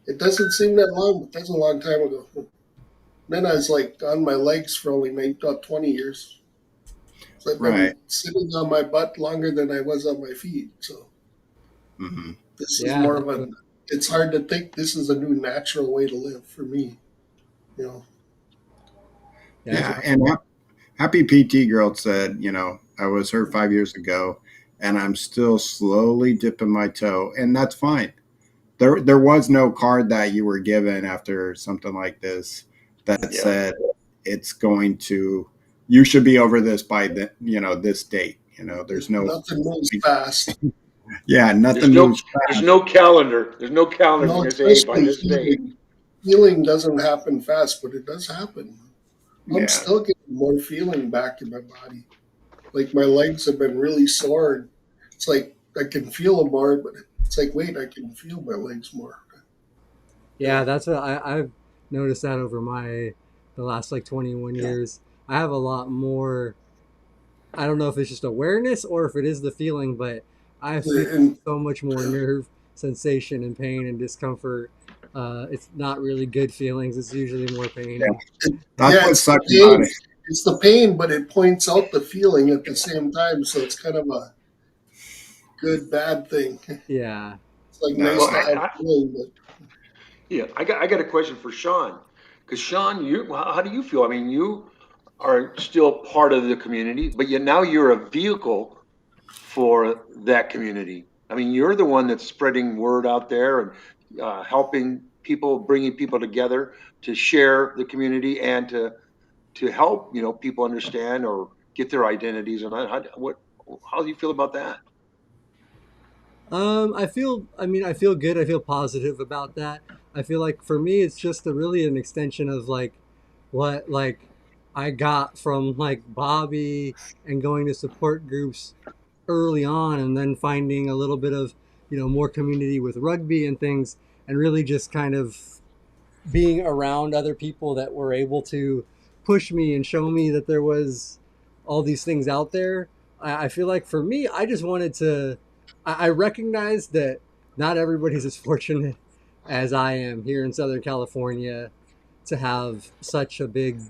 it doesn't seem that long, but that's a long time ago. Then I was like on my legs for only maybe about 20 years. So I've Right. been sitting on my butt longer than I was on my feet. So Hmm. this is Yeah, more of a, it's hard to think this is a new natural way to live for me, you know. yeah, Yeah, and Happy PT Girl said, I was her 5 years ago, and I'm still slowly dipping my toe, and that's fine. There was no card that you were given after something like this that Yeah. said it's going to you should be over this by this date. There's no Nothing moves fast. yeah, There's nothing no moves there's fast. no calendar. There's no calendar that's No, gonna say, hey, by especially this date. healing. Healing doesn't happen fast, but it does happen. I'm Yeah. still getting more feeling back in my body. Like my legs have been really sore. It's like I can feel them more, but it's like, wait, I can feel my legs more. You yeah. know, That's what I've noticed that over the last like 21 years. I have a lot more. I don't know if it's just awareness or if it is the feeling, but I feel and so much more nerve sensation and pain and discomfort. It's not really good feelings. It's usually more pain. That's yeah, what it's the sucks about pain. it. It's the pain, but it points out the feeling at the same time. So it's kind of a good bad thing. Yeah. It's like No, nice Well, to have feeling, but yeah, I got a question for Sean, because Sean, how do you feel? I mean, you are still part of the community, but yet now you're a vehicle for that community. I mean, you're the one that's spreading word out there and helping people, bringing people together to share the community and to help people understand or get their identities. And how do you feel about that? I feel good. I feel positive about that. I feel like for me, it's just really an extension of like what like I got from like Bobby and going to support groups early on, and then finding a little bit of more community with rugby and things, and really just kind of being around other people that were able to push me and show me that there was all these things out there. I feel like for me, I just wanted to. I recognize that not everybody's as fortunate as I am here in Southern California to have such a big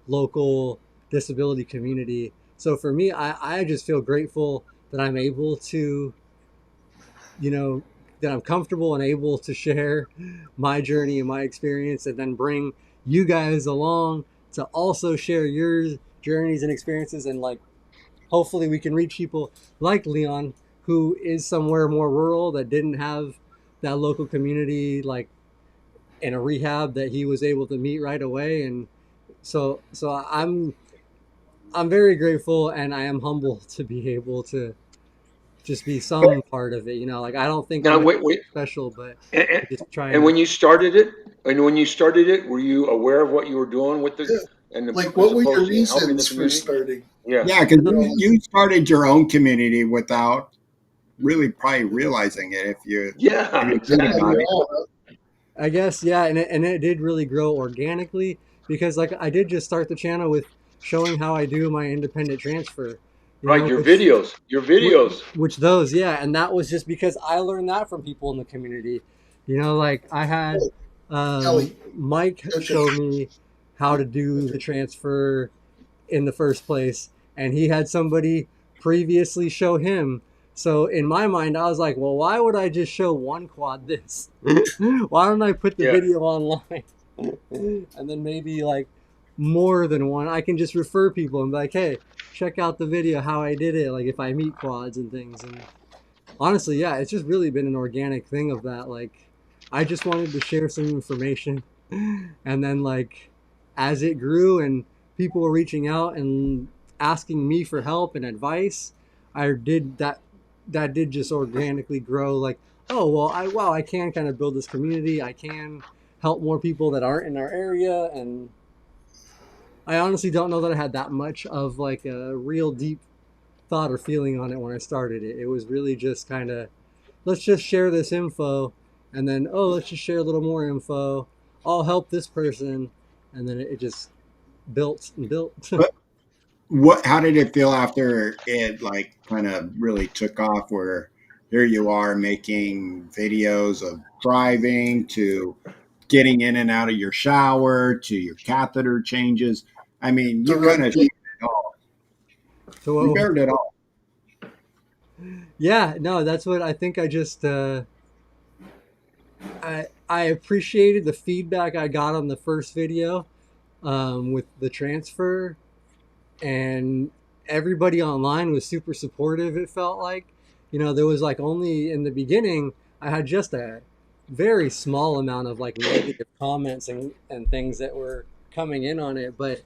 local disability community. So for me, I just feel grateful that I'm able to, you know, that I'm comfortable and able to share my journey and my experience, and then bring you guys along to also share your journeys and experiences. And like, hopefully, we can reach people like Leon, who is somewhere more rural that didn't have that local community, like in a rehab that he was able to meet right away. And so I'm very grateful, and I am humble to be able to just be some part of it. Like, I don't think Now, I'm wait. special, but And, I and, just try and and when you started it, were you aware of what you were doing with the yeah. and the, Like, as what were your opposed to helping the reasons for community? starting? Yeah. yeah, because You know, you started your own community without really probably realizing it if Yeah. you yeah, think on about Exactly. your it. own. I guess, yeah, and it did really grow organically, because like I did just start the channel with showing how I do my independent transfer, you Right, know, your videos, which those, yeah, and that was just because I learned that from people in the community. You know, like I had Kelly. Mike Okay. show me how to do the transfer in the first place, and he had somebody previously show him. So in my mind, I was like, well, why would I just show one quad this? Why don't I put the yeah, video online? And then maybe like more than one, I can just refer people and be like, hey, check out the video how I did it. Like if I meet quads and things. And honestly, yeah, it's just really been an organic thing of that. Like I just wanted to share some information, and then like as it grew and people were reaching out and asking me for help and advice, I did that. That did just organically grow. Like, oh well, I can kind of build this community. I can help more people that aren't in our area, and I honestly don't know that I had that much of like a real deep thought or feeling on it when I started it. It was really just kind of, let's just share this info, and then, oh, let's just share a little more info. I'll help this person, and then it just built and built. But how did it feel after it like kind of really took off? Where here you are making videos of driving to getting in and out of your shower to your catheter changes. I mean, The you kind of rugby. you So bared it all. yeah, no, that's what I think. I just I appreciated the feedback I got on the first video with the transfer, and everybody online was super supportive. It felt like, you know, there was like only in the beginning I had just a very small amount of like negative comments and things that were coming in on it, but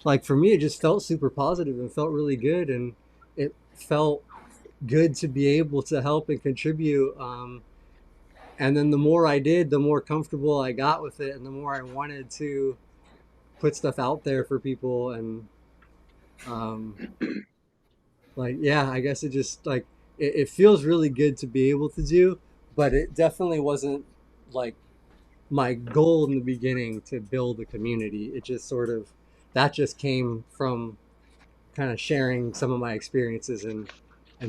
like for me it just felt super positive and felt really good, and it felt good to be able to help and contribute. And then the more I did, the more comfortable I got with it, and the more I wanted to put stuff out there for people. And um, like, yeah, I guess it just like it feels really good to be able to do, but it definitely wasn't like my goal in the beginning to build a community. It just sort of, that just came from kind of sharing some of my experiences and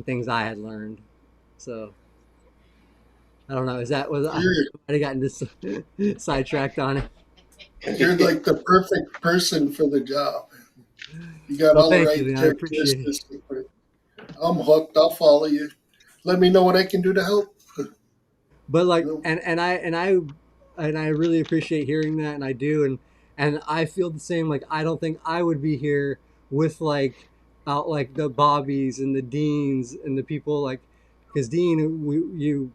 things I had learned. So I don't know. Is that was I You're might have gotten this sidetracked on it. you're like the perfect person for the job. You got Well, all the thank you, right man. I appreciate it. characteristics. I'm hooked. I'll follow you. Let me know what I can do to help. But like, You and I really appreciate hearing that, and I do, and I feel the same. Like, I don't think I would be here with like out like the Bobbies and the Deans and the people like, because Dean, we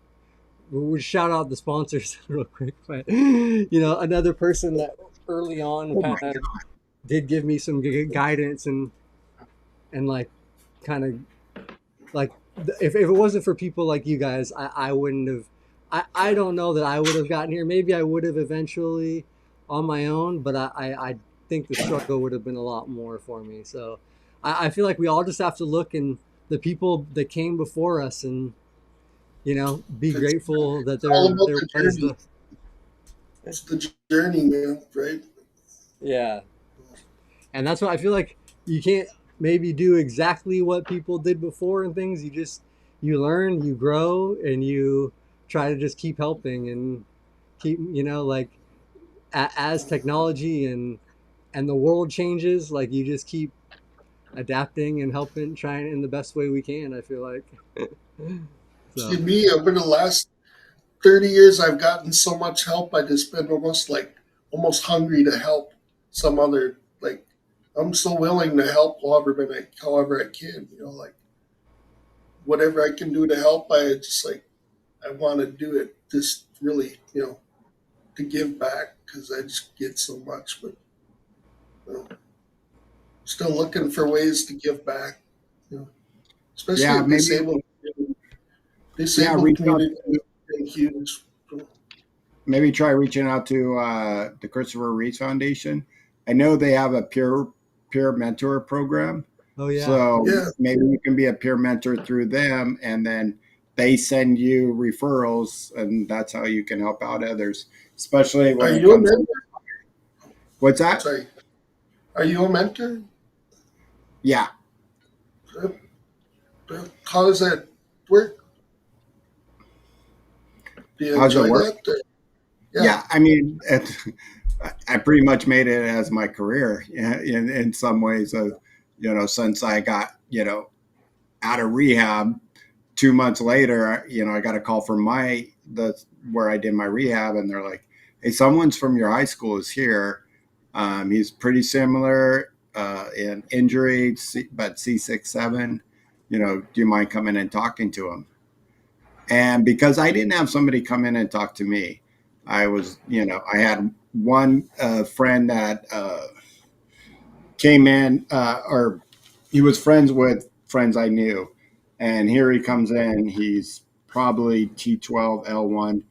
would shout out the sponsors real quick, but you know, another person that early on Oh my kind of did give me some guidance and like kind of like if it wasn't for people like you guys, I wouldn't have. I don't know that I would have gotten here. Maybe I would have eventually on my own, but I think the struggle would have been a lot more for me. So I feel like we all just have to look and the people that came before us, and you know, be it's grateful that all about there the was journey. the, It's the journey, man. Right? yeah. And that's why I feel like you can't maybe do exactly what people did before and things. You just, you learn, you grow, and you try to just keep helping and keep, you know, like as technology and the world changes, like you just keep adapting and helping, trying in the best way we can, I feel like. See So me over the last 30 years, I've gotten so much help. I just been almost hungry to help some other like. I'm so willing to help however I can. You know, like whatever I can do to help. I want to do it. Just really, to give back because I just get so much. But you know, still looking for ways to give back. You know, especially Yeah, in maybe disabled reach out community to, has been huge. maybe try reaching out to the Christopher Reeve Foundation. I know they have a peer mentor program, oh yeah. so Yeah. maybe you can be a peer mentor through them, and then they send you referrals, and that's how you can help out others, especially Are when it you a comes to mentor? what's that? Sorry. Are you a mentor? Yeah, How does that work? Do you How's it enjoy work? that? Or, yeah. Yeah, I mean, I pretty much made it as my career, yeah, in some ways. Since I got out of rehab, 2 months later, I got a call from the where I did my rehab, and they're like, "Hey, someone's from your high school is here. He's pretty similar in injury, but C6-7. Do you mind coming and talking to him?" And because I didn't have somebody come in and talk to me, I had one friend that came in, or he was friends with friends I knew. And here he comes in. He's probably T12 L1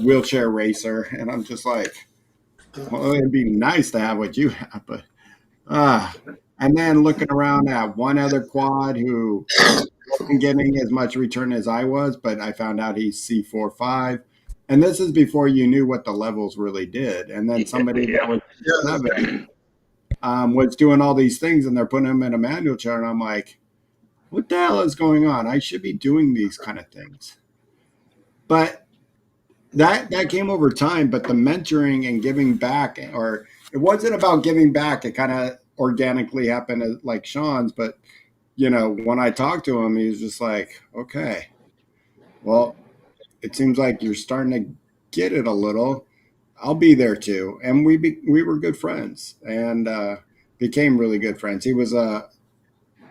wheelchair racer. And I'm just like, well, it'd be nice to have what you have. But, uh, and then looking around at one other quad who wasn't getting as much return as I was, but I found out he's C4-5. And this is before you knew what the levels really did. And then somebody that Yeah. was Yeah. 7 was doing all these things, and they're putting him in a manual chair. And I'm like, what the hell is going on? I should be doing these kind of things. But that came over time. But the mentoring and giving back, or it wasn't about giving back. It kind of organically happened like Shawn's. But when I talked to him, he was just like, okay, well, it seems like you're starting to get it a little. I'll be there too. And we were good friends, and became really good friends. He was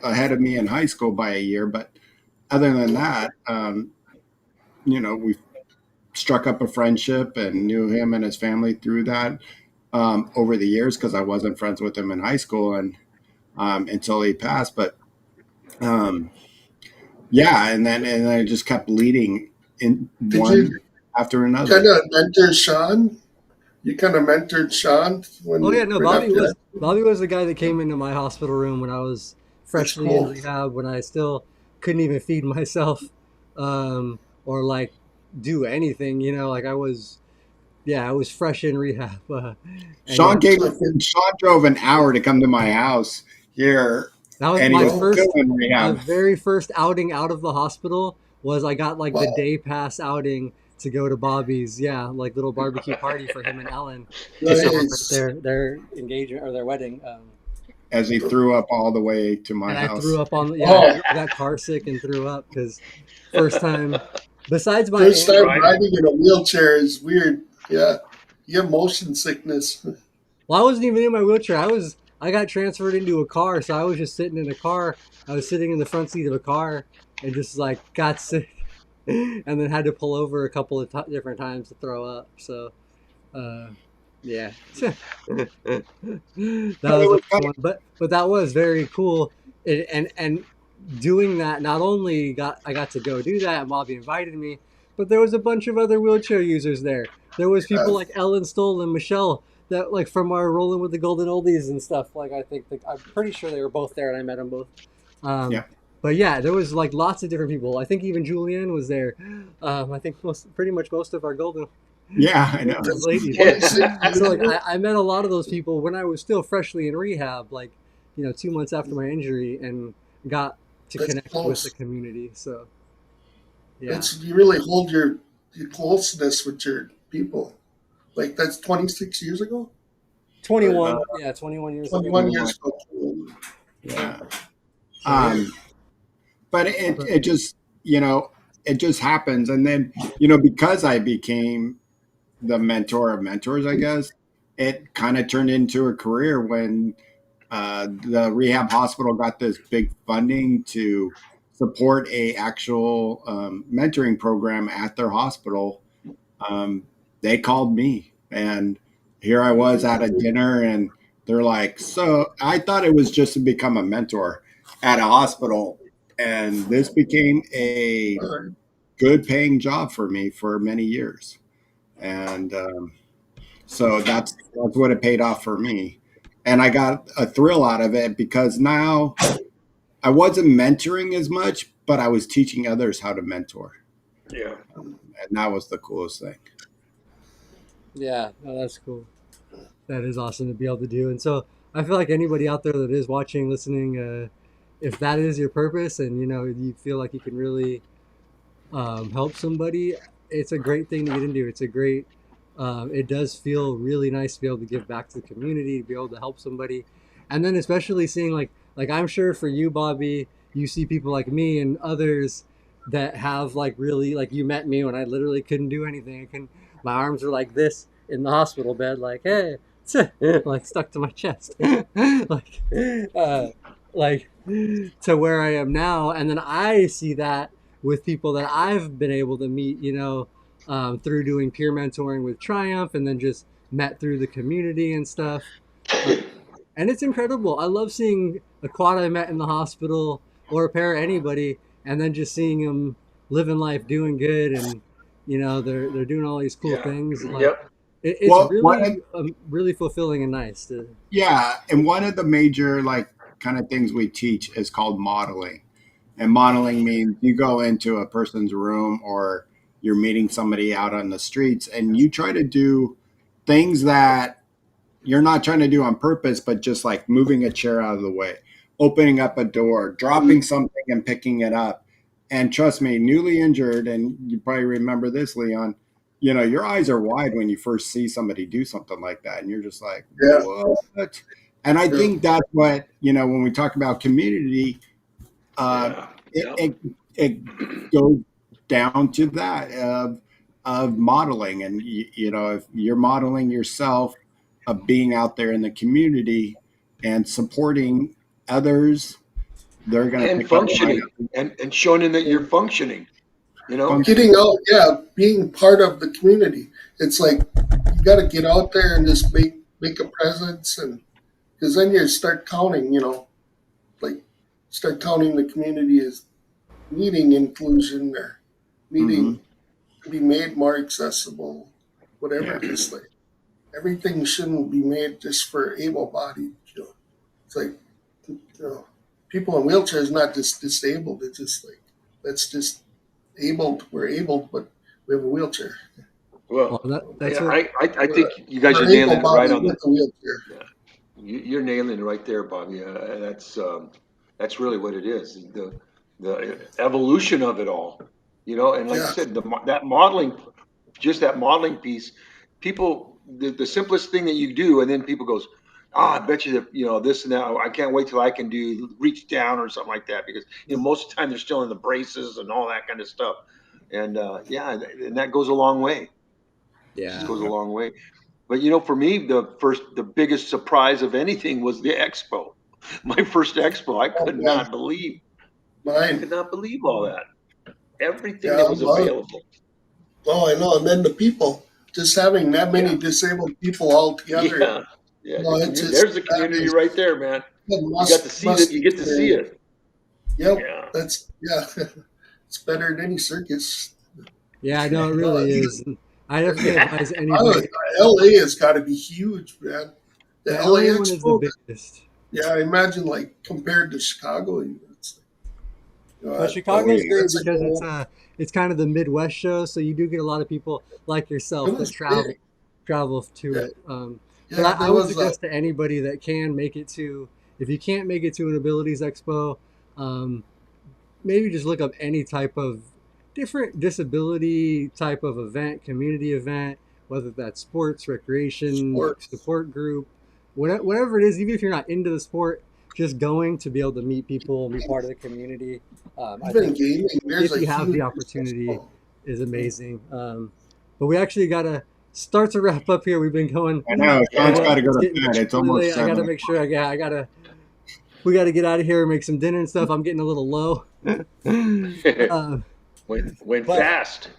ahead of me in high school by a year, but other than that, we struck up a friendship and knew him and his family through that over the years, because I wasn't friends with him in high school and until he passed. But um, yeah, and then it just kept leading in Did one you after another. kind of mentor Shawn? You kind of mentored Shawn Oh yeah, when no, right after that. Bobby was the guy that came into my hospital room when I was That's freshly in cool. rehab, when I still couldn't even feed myself, or like do anything. Like I was fresh in rehab, and yeah, Sean drove an hour to come to my house here, that was and he my was Oh, still first, in my rehab. very first outing out of the hospital was I got like the wow. day pass outing to go to Bobby's, yeah, like little barbecue party for him and Ellen to celebrate Nice. their engagement or their wedding. As he threw up all the way to my And I house. threw up on, yeah, Oh, I got car sick and threw up because first time, besides my first time injury. Right. riding in a wheelchair is weird. Yeah. You have motion sickness. Well, I wasn't even in my wheelchair. I got transferred into a car, so I was just sitting in a car. I was sitting in the front seat of a car and just like got sick, and then had to pull over a couple of different times to throw up. So, uh, yeah, that But it was a was fun kind one. But that was very cool, and doing that, not only got I got to go do that, and Bobby invited me, but there was a bunch of other wheelchair users there. There was people like Ellen Stoll and Michelle that like from our Rolling with the Golden Oldies and stuff. Like I'm pretty sure they were both there, and I met them both. Um, yeah, but yeah, there was like lots of different people. I think even Julianne was there. I think pretty much most of our yeah, I know. Golden That's ladies. 26 years So like ago. I met a lot of those people when I was still freshly in rehab, like 2 months after my injury, and got to That's connect with the close. community. So yeah, That's you really hold your closeness with your people. Like that's 26 years ago or 21. Yeah, 21 years ago. 21 21. years ago. Yeah. So yeah, Um, but it but it just it just happens, and then because I became the mentor of mentors, I guess it kind of turned into a career when the rehab hospital got this big funding to support a actual mentoring program at their hospital. um, they called me, and here I was at a dinner, and they're like, so I thought it was just to become a mentor at a hospital, and this became a All right. good paying job for me for many years. And so that's what it paid off for me. And I got a thrill out of it because now I wasn't mentoring as much, but I was teaching others how to mentor. Yeah. And that was the coolest thing. yeah, no, that's cool. That is awesome to be able to do. And so I feel like anybody out there that is watching, listening, if that is your purpose, and you feel like you can really help somebody, it's a great thing to get into. It's a great. It does feel really nice to be able to give back to the community, to be able to help somebody, and then especially seeing like I'm sure for you, Bobby, you see people like me and others that have like really like you met me when I literally couldn't do anything. I can My arms were like this in the hospital bed, like hey, like stuck to my chest, like uh, like to where I am now, and then I see that with people that I've been able to meet, through doing peer mentoring with Triumph, and then just met through the community and stuff. Uh, and it's incredible. I love seeing a quad I met in the hospital or a pair anybody, and then just seeing them living life, doing good, and they're doing all these cool Yeah. things. Like Yep. it's Well, really really fulfilling and nice to. yeah, and one of the major like kind of things we teach is called modeling. And modeling means you go into a person's room or you're meeting somebody out on the streets and you try to do things that you're not trying to do on purpose, but just like moving a chair out of the way, opening up a door, dropping something and picking it up. And trust me, newly injured, and you probably remember this, Leon, your eyes are wide when you first see somebody do something like that. And you're just like, Yeah. what? And I True. think that's what, when we talk about community, uh, Yeah. it, Yep. it, it goes down to that of modeling. And, if you're modeling yourself, of being out there in the community and supporting others, they're going to And pick up on functioning and showing them that you're functioning, you know? function. Getting out, yeah, being part of the community. It's like you got to get out there and just make a presence, and because then you start counting, like start counting the community as needing inclusion or Mm-hmm. needing to be made more accessible, whatever. Yeah. Just like everything shouldn't be made just for able-bodied. It's like people in wheelchairs not just disabled. It's just like that's just able. We're able, but we have a wheelchair. Well, Well, that's yeah, what. I We're, think you guys are we're nailing it right able-bodied on with a wheelchair. yeah, you're nailing it right there, Bobby. That's really what it is. The evolution of it all, and like you Yeah, said, that modeling, just that modeling piece, the simplest thing that you do, and then people goes, I bet you that, this and that, I can't wait till I can do reach down or something like that because, most of the time they're still in the braces and all that kind of stuff. And, yeah, and that goes a long way. Just Yeah. goes a long way. But for me, the biggest surprise of anything was the expo. My first expo, oh man, I mine. could not believe all that. Everything Yeah, that was well, available. oh, I know. And then the people, just having that many Yeah, disabled people all together. yeah, yeah. The It's community. just There's the that community is right there, man. that You got to see that. must You get to see experience. it. Yep, Yeah. that's yeah. It's better than any circus. Yeah, I know it No, really is. And I definitely advise I, anybody. LA has got to be huge, man. The The LA LA one is the Expo. biggest. Yeah, I imagine like compared to Chicago, it's Well, Oh Chicago's yeah. great that's like because it's kind of the Midwest show, so you do get a lot of people like it yourself that was big. travel to Yeah, it. But yeah. I There would was a suggest to anybody that can make it to, if you can't make it to an Abilities Expo, um, maybe just look up any type of different disability type of event, community event, whether that's sports, recreation, sports, support group, whatever it is. Even if you're not into the sport, just going to be able to meet people, be part of the community. I even think gaming. There's if a you have huge the opportunity, expo. is amazing. But we actually gotta start to wrap up here. We've been going I know. for Sean's Yeah. got what? to go It's to getting bed. It's really almost late. I gotta 7. make sure. I gotta. We gotta get out of here and make some dinner and stuff. I'm getting a little low. uh, Went but fast.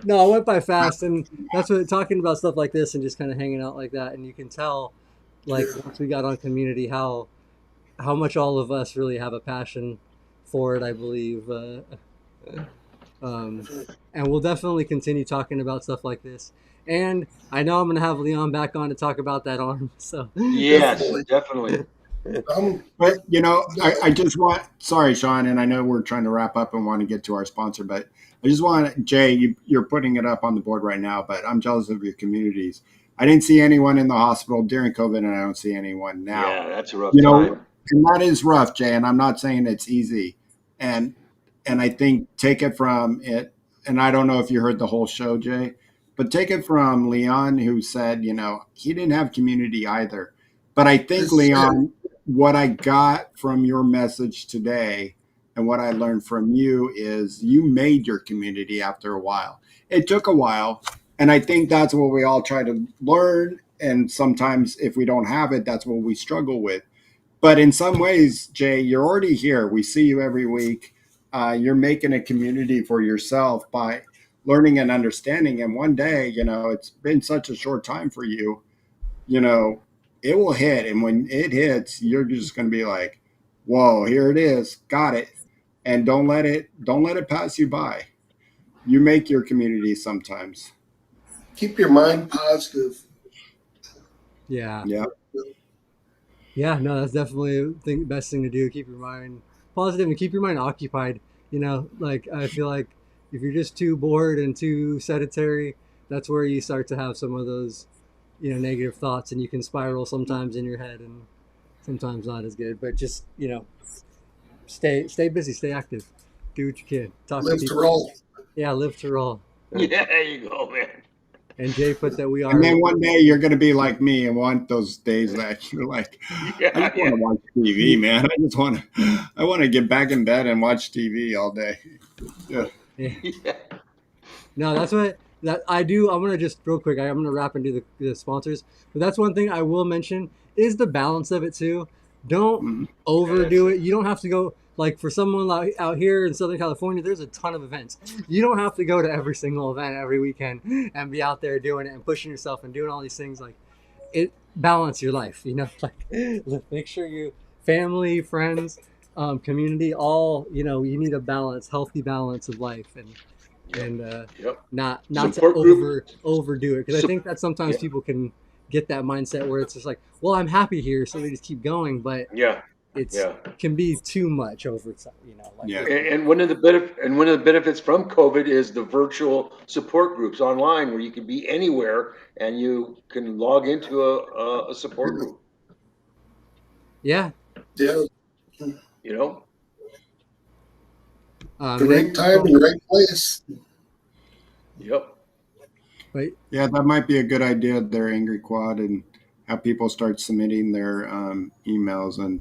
no, I went by fast, and that's what talking about stuff like this and just kind of hanging out like that, and you can tell, like Yeah, once we got on community, how much all of us really have a passion for it. I believe. Um, and we'll definitely continue talking about stuff like this. And I know I'm going to have Leon back on to talk about that arm. So Yes, definitely. definitely. Um, But the, I just want. Sorry, Sean, and I know we're trying to wrap up and want to get to our sponsor, but I just want Jay. You're putting it up on the board right now, but I'm jealous of your communities. I didn't see anyone in the hospital during COVID, and I don't see anyone now. Yeah, that's a rough You know, time. and that is rough, Jay. And I'm not saying it's easy. And I think take it from it. And I don't know if you heard the whole show, Jay, but take it from Leon, who said, he didn't have community either. But I think, This is it. Leon, what I got from your message today and what I learned from you is you made your community after a while. It took a while. And I think that's what we all try to learn. And sometimes if we don't have it, that's what we struggle with. But in some ways, Jay, you're already here. We see you every week. You're making a community for yourself by learning and understanding. And one day, it's been such a short time for you, you know, it will hit. And when it hits, you're just going to be like, whoa, here it is. Got it. And don't let it pass you by. You make your community sometimes. Keep your mind positive. Yeah. Yeah. Yeah, no, that's definitely the best thing to do. Keep your mind positive and keep your mind occupied. Like I feel like if you're just too bored and too sedentary, that's where you start to have some of those, negative thoughts, and you can spiral sometimes in your head, and sometimes not as good. But just stay busy, stay active, do what you can, talk to Live to people. roll. Yeah, live to roll. Yeah, there you go, man. And Jay put that we And are. then one day you're going to be like me and want those days that you're like, Yeah, I just want to watch TV, man. I want to get back in bed and watch TV all day. Yeah. Yeah. yeah. No, that's what that I do. I'm gonna just real quick. I'm gonna wrap and do the sponsors. But that's one thing I will mention is the balance of it too. Don't Mhm. overdo it. You don't have to go like for someone like out here in Southern California. There's a ton of events. You don't have to go to every single event every weekend and be out there doing it and pushing yourself and doing all these things. Like it balance your life. Like make sure you family, friends, community, all you need a balance, healthy balance of life and Yep. not to Support group. overdo it, because I Sup- think that sometimes yeah. people can get that mindset where it's just like, well, I'm happy here, so they just keep going, but Yeah. it's Yeah. can be too much over time, like Yeah. And one of the benefits from COVID is the virtual support groups online, where you can be anywhere and you can log into a support group. yeah. Yeah. You know. The right time and the right place. Yep. But Yeah, that might be a good idea there, Angry Quad, and have people start submitting their emails and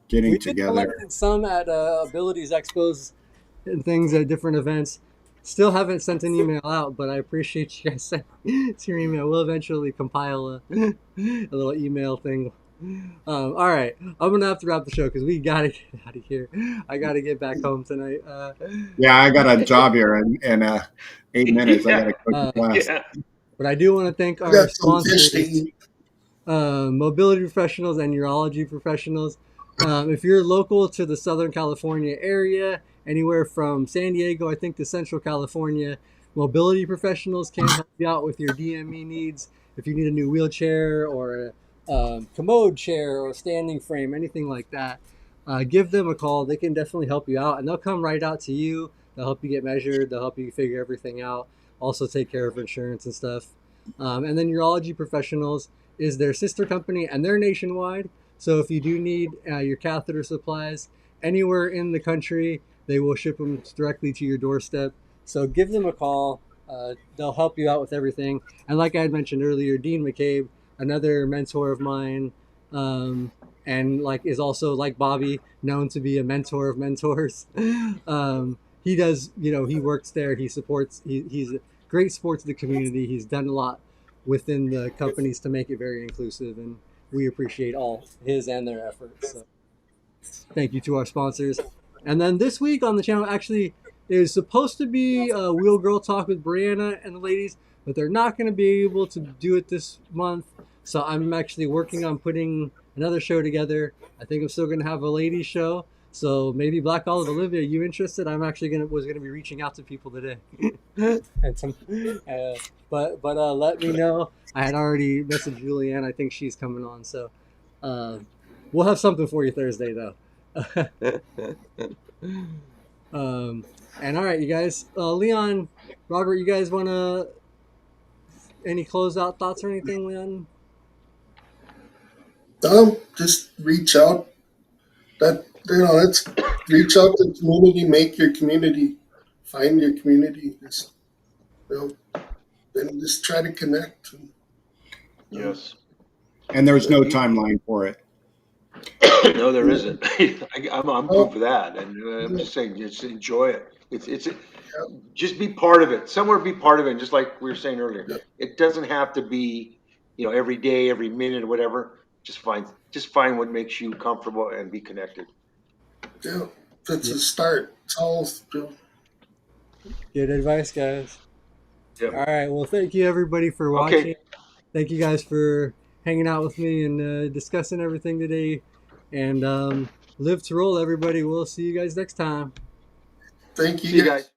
getting we've been together. collecting some at abilities expos and things at different events. Still haven't sent an email out, but I appreciate you guys sending your email. We'll eventually compile a little email thing. All right, I'm gonna have to wrap the show because we gotta get out of here. I gotta get back home tonight. Yeah, I got a job here in 8 minutes. I got to go to Uh, class. Yeah. but I do want to thank I our got some fish to sponsors, eat. mobility professionals and urology professionals. If you're local to the Southern California area, anywhere from San Diego, I think, to Central California, mobility professionals can help you out with your DME needs. If you need a new wheelchair or a commode chair or standing frame, anything like that, give them a call. They can definitely help you out, and they'll come right out to you. They'll help you get measured. They'll help you figure everything out. Also take care of insurance and stuff. And then urology professionals is their sister company, and they're nationwide. So if you do need your catheter supplies anywhere in the country, they will ship them directly to your doorstep. So give them a call. They'll help you out with everything. And like I had mentioned earlier, Dean McCabe, another mentor of mine, and like is also like Bobby known to be a mentor of mentors. He does, he works there. He supports. He's a great support to the community. He's done a lot within the companies to make it very inclusive, and we appreciate all his and their efforts. So thank you to our sponsors. And then this week on the channel actually is supposed to be a Wheel Girl Talk with Brianna and the ladies, but they're not going to be able to do it this month. So I'm actually working on putting another show together. I think I'm still going to have a ladies show. So maybe Black Olive Olivia, you interested? I'm actually was gonna be reaching out to people today, and some, but let me know. I had already messaged Julianne. I think she's coming on, so we'll have something for you Thursday though. And all right, you guys, Leon, Robert, you guys wanna any closeout thoughts or anything, Leon? Just reach out. that, it's reach out to the community, make your community, find your community, just, and just try to connect. Yes. And there's no timeline for it. No, there isn't. I'm Oh, proof of that, and I'm yeah, just saying, just enjoy it. It's yeah, just be part of it. Somewhere be part of it. Just like we were saying earlier, yeah, it doesn't have to be, every day, every minute, or whatever. Just find what makes you comfortable and be connected. yeah. That's Yeah, a start. It's all, good advice, guys. All Yep. right. Well, thank you everybody for Okay. watching. Thank you guys for hanging out with me and discussing everything today. And live to roll, everybody. We'll see you guys next time. thank See you you guys. guys.